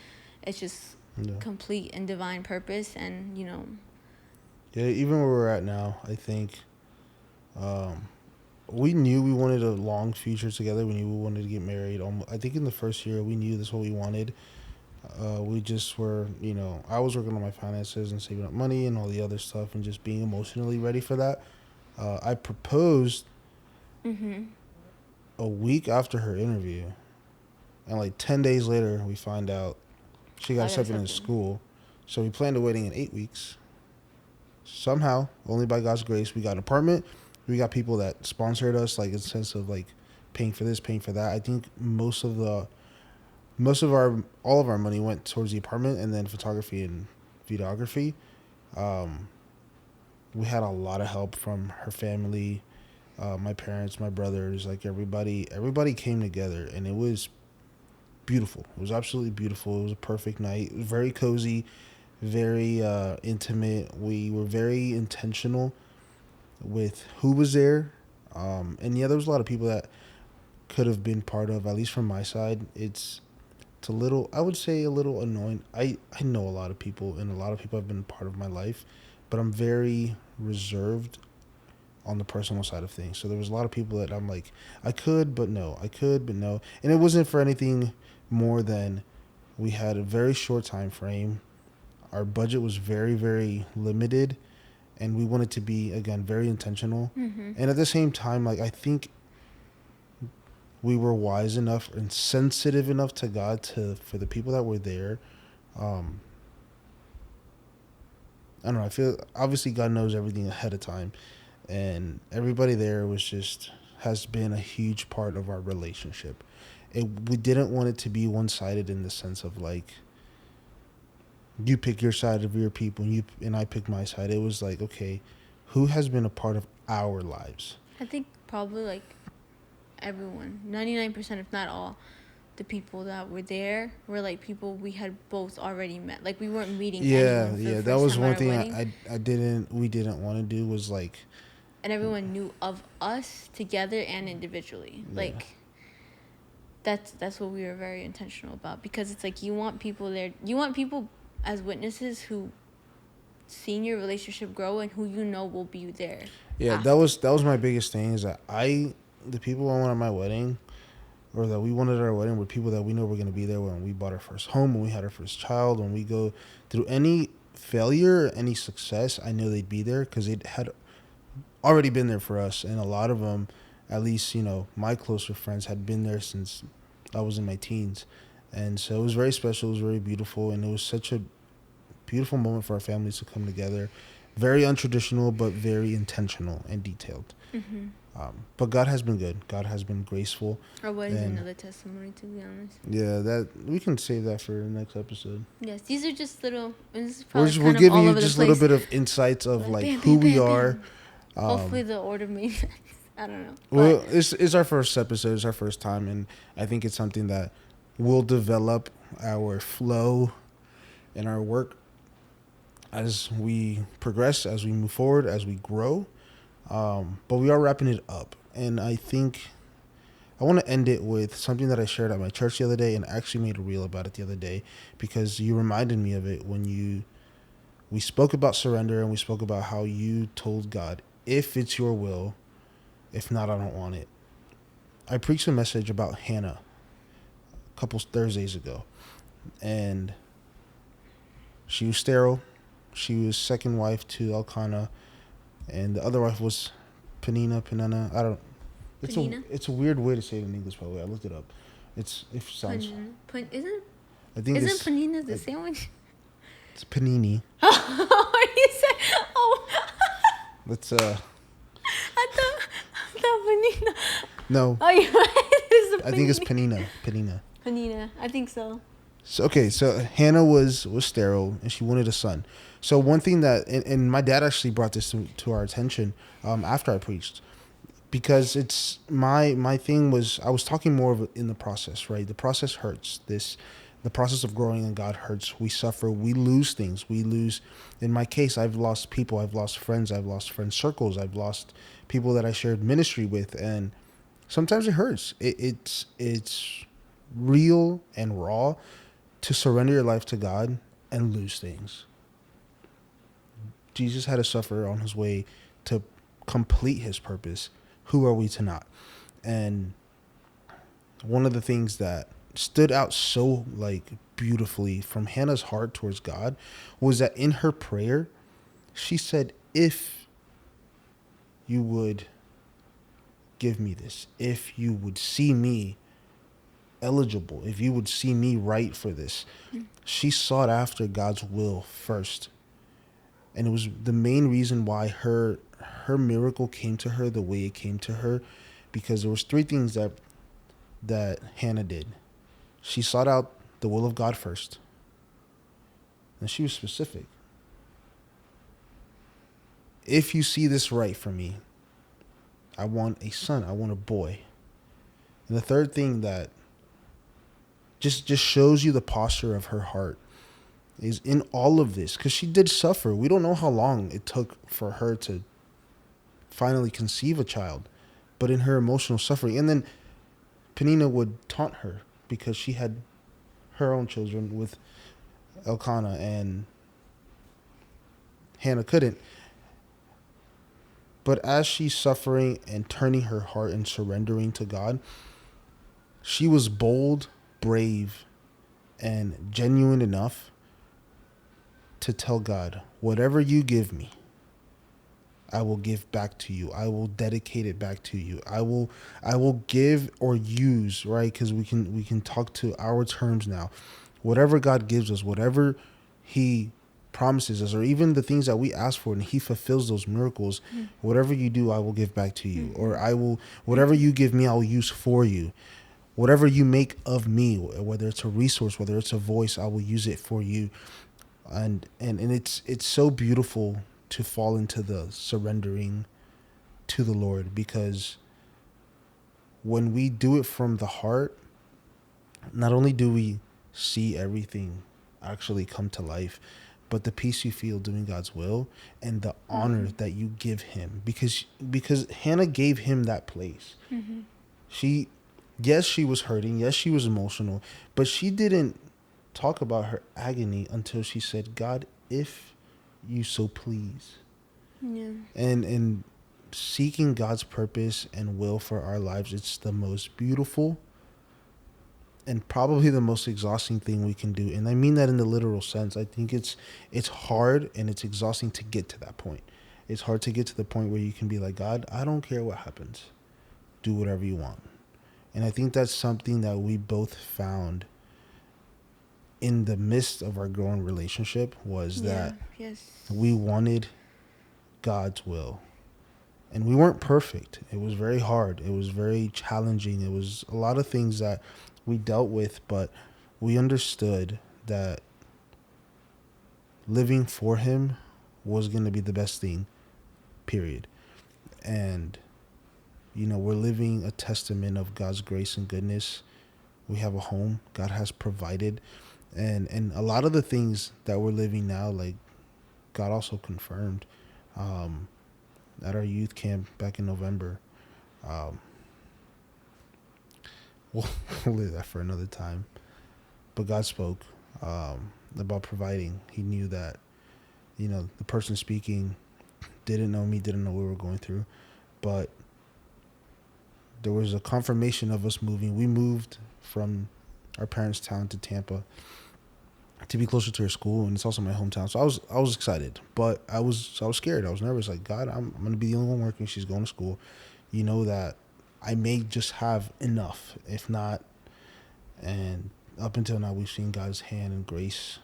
it's just complete and divine purpose. And Yeah, even where we're at now, I think we knew we wanted a long future together. We knew we wanted to get married. I think in the first year, we knew this is what we wanted. We just were, I was working on my finances and saving up money and all the other stuff, and just being emotionally ready for that. I proposed a week after her interview, and like 10 days later, we find out she got accepted in school. So we planned a wedding in 8 weeks. Somehow, only by God's grace, we got an apartment. We got people that sponsored us, like in the sense of like paying for this, paying for that. I think all of our money went towards the apartment, and then photography and videography. We had a lot of help from her family, my parents, my brothers, like everybody came together, and it was beautiful. It was absolutely beautiful. It was a perfect night. It was very cozy, very intimate. We were very intentional with who was there. And yeah, there was a lot of people that could have been part of, at least from my side. It's a little, I would say a little annoying. I know a lot of people, and a lot of people have been part of my life, but I'm very reserved on the personal side of things. So there was a lot of people that I'm like, I could, but no. And it wasn't for anything more than we had a very short time frame. Our budget was very, very limited, and we wanted to be, again, very intentional. And at the same time, like, I think we were wise enough and sensitive enough to God for the people that were there. I don't know. I feel obviously God knows everything ahead of time, and everybody there has been a huge part of our relationship. We didn't want it to be one-sided in the sense of like, you pick your side of your people and I pick my side. It was like, okay, who has been a part of our lives? I think probably like everyone, 99%, if not all, the people that were there were like people we had both already met. Like we weren't meeting anyone for the that first was time one at our thing wedding. we didn't want to do, was like, and everyone knew of us together and individually. Yeah. Like that's what we were very intentional about, because it's like you want people there, you want people as witnesses who seen your relationship grow and who will be there. Yeah, after. that was my biggest thing, is that the people I want at my wedding, or that we wanted at our wedding, were people that we know were going to be there when we bought our first home, when we had our first child, when we go through any failure, any success. I know they'd be there because they had already been there for us. And a lot of them, at least, my closer friends, had been there since I was in my teens. And so it was very special. It was very beautiful. And it was such a beautiful moment for our families to come together. Very untraditional, but very intentional and detailed. But God has been good. God has been graceful. Our wedding is another testimony, to be honest. Yeah, that we can save that for the next episode. Yes, these are just little. We'll give you just a little bit of insights of like who we are, Hopefully the order made sense. I don't know. But Well, it's our first episode. It's our first time, and I think it's something that will develop our flow in our work as we progress, as we move forward, as we grow. But we are wrapping it up, and I think I want to end it with something that I shared at my church the other day, and I actually made a reel about it the other day because you reminded me of it when we spoke about surrender, and we spoke about how you told God, if it's your will, if not, I don't want it. I preached a message about Hannah a couple Thursdays ago, and she was sterile. She was second wife to Elkanah, and the other wife was Penina. I don't. Panina. It's a weird way to say it in English. By the way, I looked it up. It sounds. Isn't I think panina the sandwich? it's panini. What do you say? Oh, Let's I thought panina. no. Oh, you're right. It's a I think it's panini. Panina. Panina. I think so. So okay, so Hannah was sterile and she wanted a son. So one thing that and my dad actually brought this to our attention after I preached, because it's my thing was I was talking more of in the process, right? The process hurts. The process of growing in God hurts. We suffer. We lose things. We lose. In my case, I've lost people. I've lost friends. I've lost friend circles. I've lost people that I shared ministry with, and sometimes it hurts. It's real and raw to surrender your life to God and lose things. Jesus had to suffer on his way to complete his purpose. Who are we to not? And one of the things that stood out so like beautifully from Hannah's heart towards God was that in her prayer, she said, if you would give me this, if you would see me eligible, if you would see me right for this. She sought after God's will first. And it was the main reason why her miracle came to her the way it came to her, because there was three things that Hannah did. She sought out the will of God first. And she was specific. If you see this right for me, I want a son, I want a boy. And the third thing that just shows you the posture of her heart is in all of this, because she did suffer. We don't know how long it took for her to finally conceive a child, but in her emotional suffering. And then Penina would taunt her because she had her own children with Elkanah and Hannah couldn't. But as she's suffering and turning her heart and surrendering to God, she was bold, brave, and genuine enough to tell God, whatever you give me, I will give back to you. I will dedicate it back to you. I will give or use, right? Because we can talk to our terms now. Whatever God gives us, whatever he promises us, or even the things that we ask for, and he fulfills those miracles, whatever you do, I will give back to you. Or whatever you give me, I will use for you. Whatever you make of me, whether it's a resource, whether it's a voice, I will use it for you. And it's so beautiful to fall into the surrendering to the Lord, because when we do it from the heart, not only do we see everything actually come to life, but the peace you feel doing God's will and the honor that you give him, because Hannah gave him that place. She was hurting, yes, she was emotional, but she didn't talk about her agony until she said, God, if you so please. Yeah. And seeking God's purpose and will for our lives, it's the most beautiful and probably the most exhausting thing we can do. And I mean that in the literal sense. I think it's hard and it's exhausting to get to that point. It's hard to get to the point where you can be like, God, I don't care what happens. Do whatever you want. And I think that's something that we both found in the midst of our growing relationship, was that we wanted God's will. And we weren't perfect. It was very hard. It was very challenging. It was a lot of things that we dealt with, but we understood that living for him was going to be the best thing, period. And, you know, we're living a testament of God's grace and goodness. We have a home. God has provided. And a lot of the things that we're living now, like, God also confirmed at our youth camp back in November. Um, we'll, we'll leave that for another time. But God spoke about providing. He knew that, you know, the person speaking didn't know me, didn't know what we were going through. But there was a confirmation of us moving. We moved from our parents' town to Tampa to be closer to her school, and it's also my hometown. So I was excited, but I was scared. I was nervous. Like, God, I'm gonna be the only one working. She's going to school. You know that I may just have enough, if not. And up until now, we've seen God's hand and grace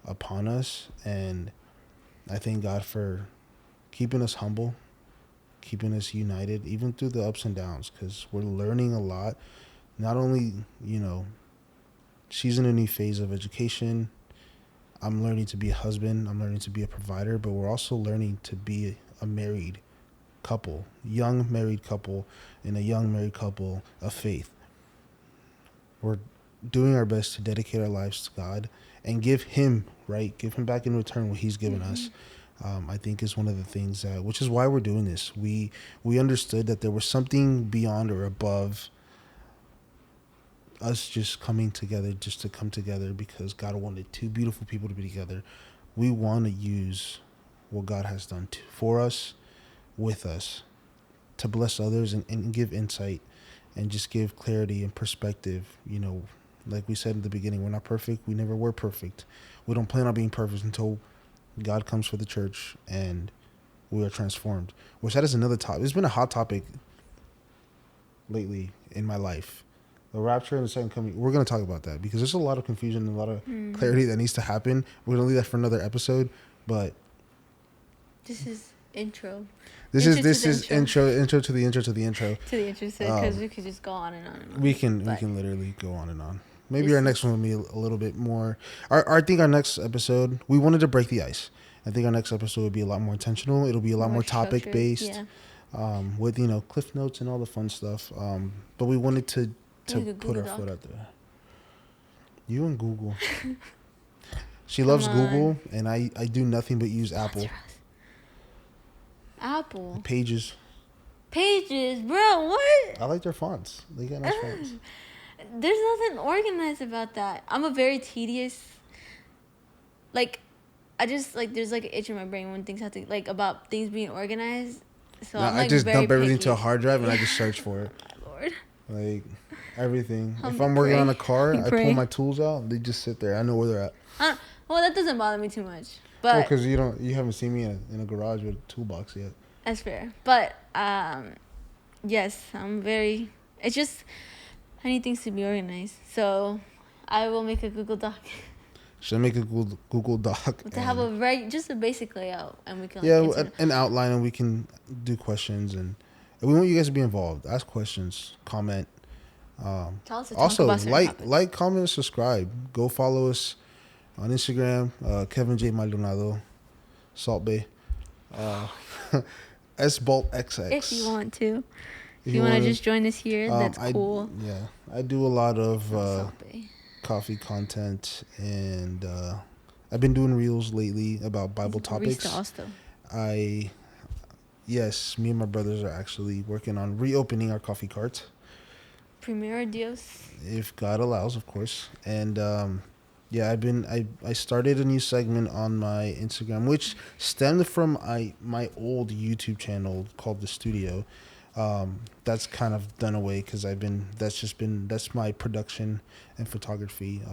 upon us, and I thank God for keeping us humble, keeping us united, even through the ups and downs, because we're learning a lot. Not only, you know, she's in a new phase of education. I'm learning to be a husband. I'm learning to be a provider, but we're also learning to be a married couple, young married couple, and a young married couple of faith. We're doing our best to dedicate our lives to God and give Him, right? Give Him back in return what He's given us. I think is one of the things that, which is why we're doing this. We understood that there was something beyond or above us just coming together, just to come together because God wanted two beautiful people to be together. We want to use what God has done for us, with us, to bless others and give insight and just give clarity and perspective. You know, like we said in the beginning, we're not perfect. We never were perfect. We don't plan on being perfect until God comes for the church and we are transformed. Which that is another topic. It's been a hot topic lately in my life. The rapture and the second coming. We're going to talk about that because there's a lot of confusion and a lot of clarity that needs to happen. We're going to leave that for another episode. But this is intro. This is intro to the intro to the intro. To the intro, because we could just go on and on and on. We can literally go on and on. Maybe our next one will be a little bit more. I think our next episode, we wanted to break the ice. I think our next episode will be a lot more intentional. It'll be a lot more topic based, with, you know, cliff notes and all the fun stuff. But we wanted to put our foot out there. You and Google. She loves Google, and I do nothing but use Apple. Apple. Pages, bro. What? I like their fonts. They got nice fonts. There's nothing organized about that. I'm a very tedious. Like, I just like there's like an itch in my brain when things have to like about things being organized. So I'm, like, I just dump everything picky. to a hard drive and I just search for it. My Lord. Like everything. If I'm working on a car, I pull my tools out. They just sit there. I know where they're at. Well, that doesn't bother me too much. But because you haven't seen me in a garage with a toolbox yet. That's fair. But yes, I'm very. It's just I need things to be organized. So I will make a Google Doc. Should I make a Google Doc to have just a basic layout, and we can an outline, and we can do questions, and we want you guys to be involved. Ask questions, comment. Tell us also, like, comment, and subscribe. Go follow us on Instagram, Kevin J. Maldonado, Salt Bay, SBaltXX. If you want to. If you want to just join us here, that's cool. I do a lot of coffee content, and I've been doing reels lately about Bible topics. Yes, me and my brothers are actually working on reopening our coffee cart. Primero Dios. If God allows, of course. And I started a new segment on my Instagram, which stemmed from my old YouTube channel called The Studio. That's kind of done away because that's my production and photography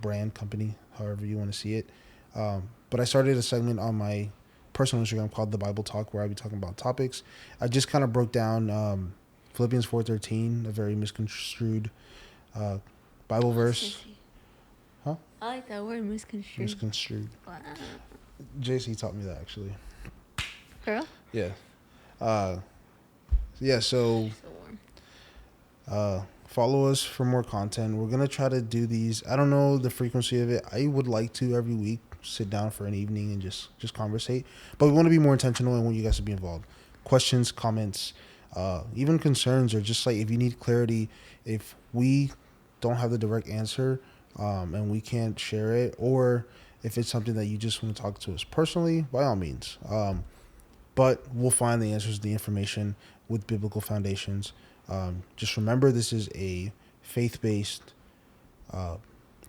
brand company, however you want to see it. But I started a segment on my personal Instagram called The Bible Talk, where I'll be talking about topics. I just kind of broke down Philippians 4:13, a very misconstrued Bible verse. Huh? I like that word, misconstrued. Misconstrued. Wow. JC taught me that, actually. Girl? Yeah. So follow us for more content. We're going to try to do these. I don't know the frequency of it. I would like to every week sit down for an evening and just conversate. But we want to be more intentional and want you guys to be involved. questions, comments, even concerns, or just like if you need clarity, if we don't have the direct answer, and we can't share it, or if it's something that you just want to talk to us personally, by all means. But we'll find the answers, the information with biblical foundations. Just remember, this is a faith-based uh,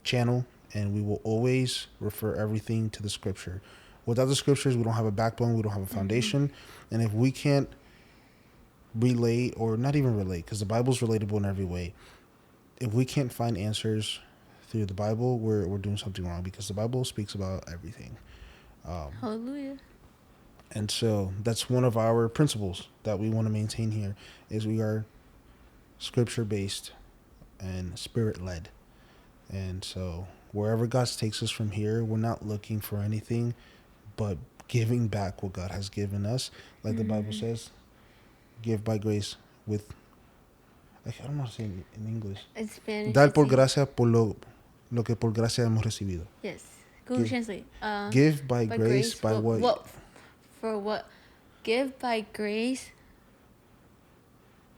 channel, and we will always refer everything to the scripture. Without the scriptures, we don't have a backbone, we don't have a foundation. And if we can't relate, or not even relate, because the Bible's relatable in every way, if we can't find answers through the Bible, we're doing something wrong, because the Bible speaks about everything. Hallelujah. And so that's one of our principles that we want to maintain here, is we are scripture-based and spirit-led. And so wherever God takes us from here, we're not looking for anything but giving back what God has given us. Like the Bible says, give by grace with, I don't know how to say it in English. In Spanish. Dar por gracia por lo que por gracia hemos recibido. Yes. Google Translate. Give by grace by what? For what? Give by grace.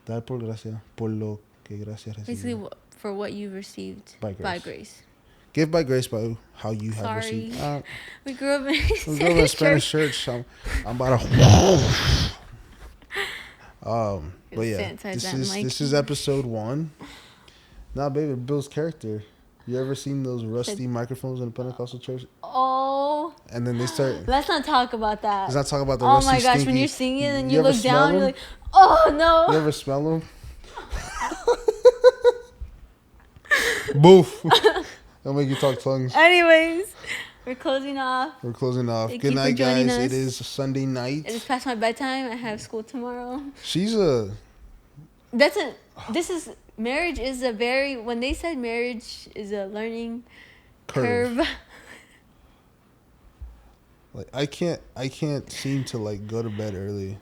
Dar por gracia por lo que gracia recibido. Basically, for what you received by grace. Give by grace by how you have received. We grew up in a Spanish church. I'm about to. But yeah, this is episode 1. Nah, baby, it builds character. You ever seen those rusty microphones in a Pentecostal church? Oh. And then they start. Let's not talk about that. Let's not talk about the rusty. Oh my gosh, stinky. When you're singing and you look down, you're like, oh no. You ever smell them? Boof. Don't make you talk tongues. Anyways, we're closing off. Good night, guys. It is Sunday night. It is past my bedtime. I have school tomorrow. Marriage is a very, when they said marriage is a learning curve. Like I can't seem to like go to bed early.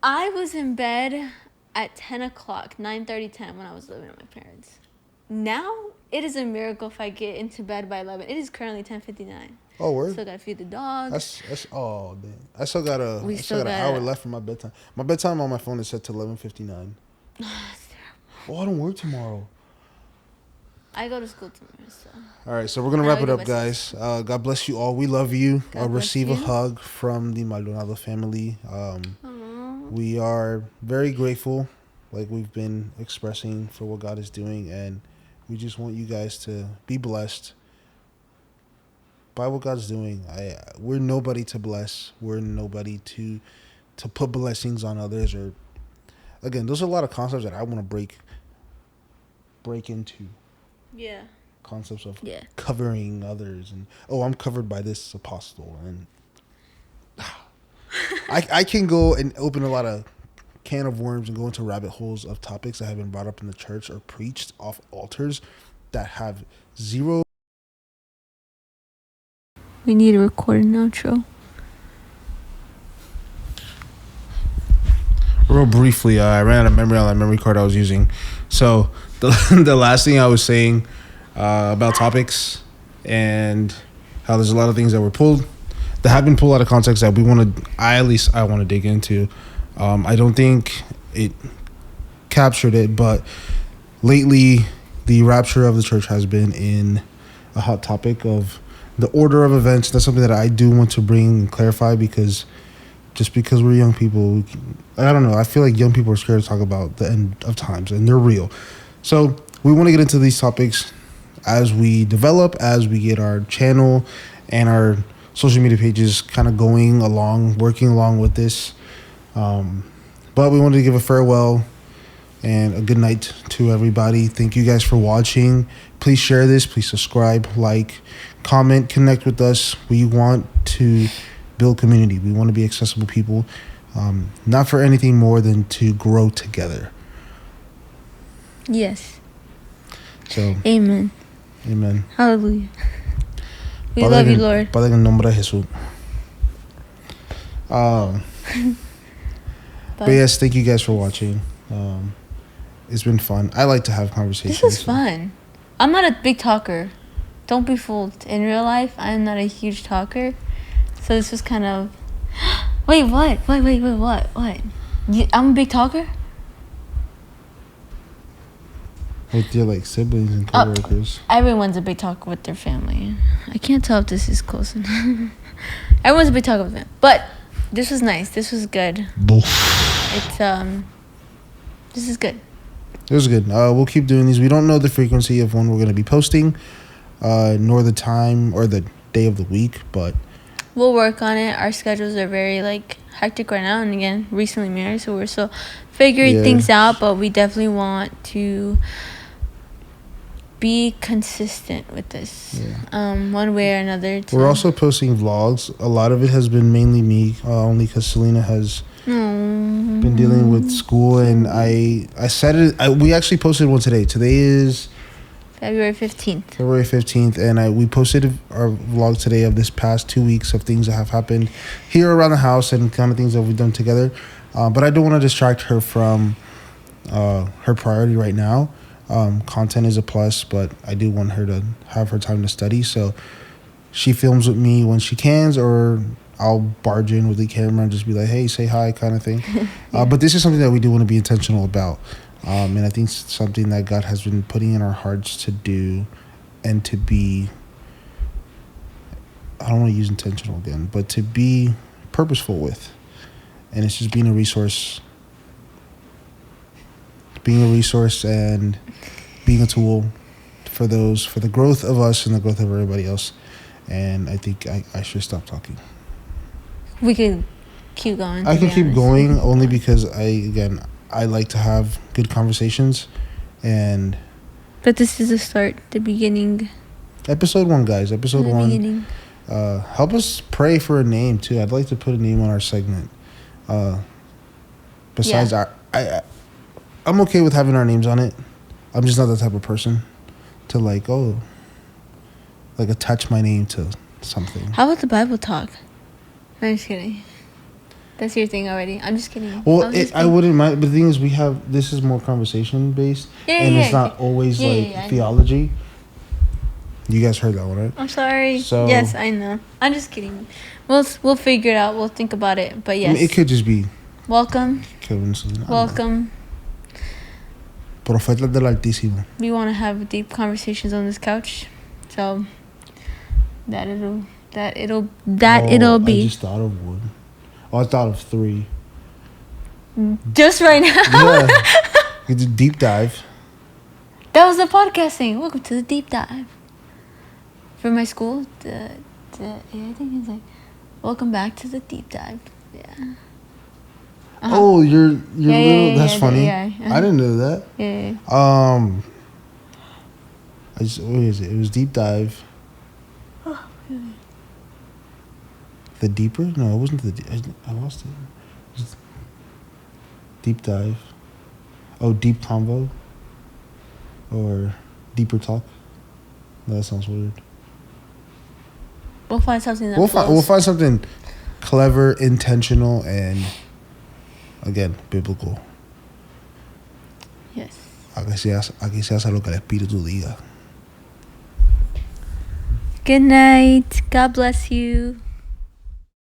I was in bed at 10 o'clock, 9:30, 10 when I was living with my parents. Now, it is a miracle if I get into bed by 11. It is currently 10:59. Oh, word? Still got to feed the dogs. Oh, damn. I still got an hour left for my bedtime. My bedtime on my phone is set to 11:59. That's terrible. Oh, I don't work tomorrow. I go to school tomorrow, so. All right, so we're going to wrap it up, guys. God bless you all. We love you. Receive a hug from the Maldonado family. We are very grateful, like we've been expressing, for what God is doing, and we just want you guys to be blessed by what God's doing. We're nobody to bless. We're nobody to put blessings on others. Or again, those are a lot of concepts that I want to break into. Yeah. Concepts of covering others, and I'm covered by this apostle, and I can go and open a lot of can of worms and go into rabbit holes of topics that have been brought up in the church or preached off altars that have zero. We need to record an outro. Real briefly, I ran out of memory on that memory card I was using. So the last thing I was saying about topics and how there's a lot of things that were pulled, that have been pulled out of context, that I want to dig into. I don't think it captured it, but lately the rapture of the church has been in a hot topic of the order of events. That's something that I do want to bring and clarify, because just because we're young people, I don't know, I feel like young people are scared to talk about the end of times, and they're real. So we want to get into these topics as we develop, as we get our channel and our social media pages kind of working along with this. But we wanted to give a farewell and a good night to everybody. Thank you guys for watching. Please share this. Please subscribe, like, comment, connect with us. We want to build community. We want to be accessible people, not for anything more than to grow together. Yes. So. Amen. Hallelujah. We love you, Lord. Padre, en el nombre de Jesús. But yes, thank you guys for watching. It's been fun. I like to have conversations. This was fun. I'm not a big talker. Don't be fooled. In real life, I'm not a huge talker. So this was kind of... Wait, what? What? I'm a big talker. With your like siblings and coworkers. Everyone's a big talker with their family. I can't tell if this is close enough. Everyone's a big talker with them. But this was nice. This was good. It's this is good. It was good. We'll keep doing these. We don't know the frequency of when we're going to be posting, nor the time or the day of the week, but we'll work on it. Our schedules are very like hectic right now, and again, recently married, so we're still figuring things out. But we definitely want to be consistent with this, one way or another. We're also posting vlogs. A lot of it has been mainly me, only because Selina has been dealing with school, and I said it. We actually posted one today. Today is February 15th. February 15th, and we posted our vlog today of this past 2 weeks of things that have happened here around the house and kind of things that we've done together. But I don't want to distract her from her priority right now. Content is a plus, but I do want her to have her time to study. So she films with me when she can, or I'll barge in with the camera and just be like, hey, say hi kind of thing. But this is something that we do want to be intentional about. And I think it's something that God has been putting in our hearts to do and to be, I don't want to use intentional again, but to be purposeful with. And it's just being a resource and being a tool for the growth of us and the growth of everybody else. And I think I should stop talking. We could keep going. I can keep going only because I like to have good conversations. But this is the start, the beginning. Episode 1, guys. Episode 1. Beginning. Help us pray for a name too. I'd like to put a name on our segment. Besides I'm okay with having our names on it. I'm just not that type of person to attach my name to something. How about the Bible talk? I'm just kidding. That's your thing already. I'm just kidding. Well, I wouldn't mind. But the thing is, this is more conversation based, it's not always theology. You guys heard that one, right? I'm sorry. So, yes, I know. I'm just kidding. We'll figure it out. We'll think about it. But yes, I mean, it could just be. Welcome. Kevin Selina. Welcome. Profetas del Altísimo. We want to have deep conversations on this couch, so it'll be. I just thought of one. Oh, I thought of 3. Just right now. Yeah. It's a deep dive. That was the podcasting. Welcome to the deep dive. For my school, I think it's like, welcome back to the deep dive. Yeah. Uh-huh. Oh, you're little. That's funny. I didn't know that. Yeah. What is it? It was deep dive. Oh, really? The deeper? No, it wasn't I lost it. It was deep dive. Oh, deep convo. Or deeper talk. No, that sounds weird. We'll find something that we'll find something clever, intentional, and again, biblical. Yes. Aquí se hace lo que el Espíritu diga. Good night. God bless you.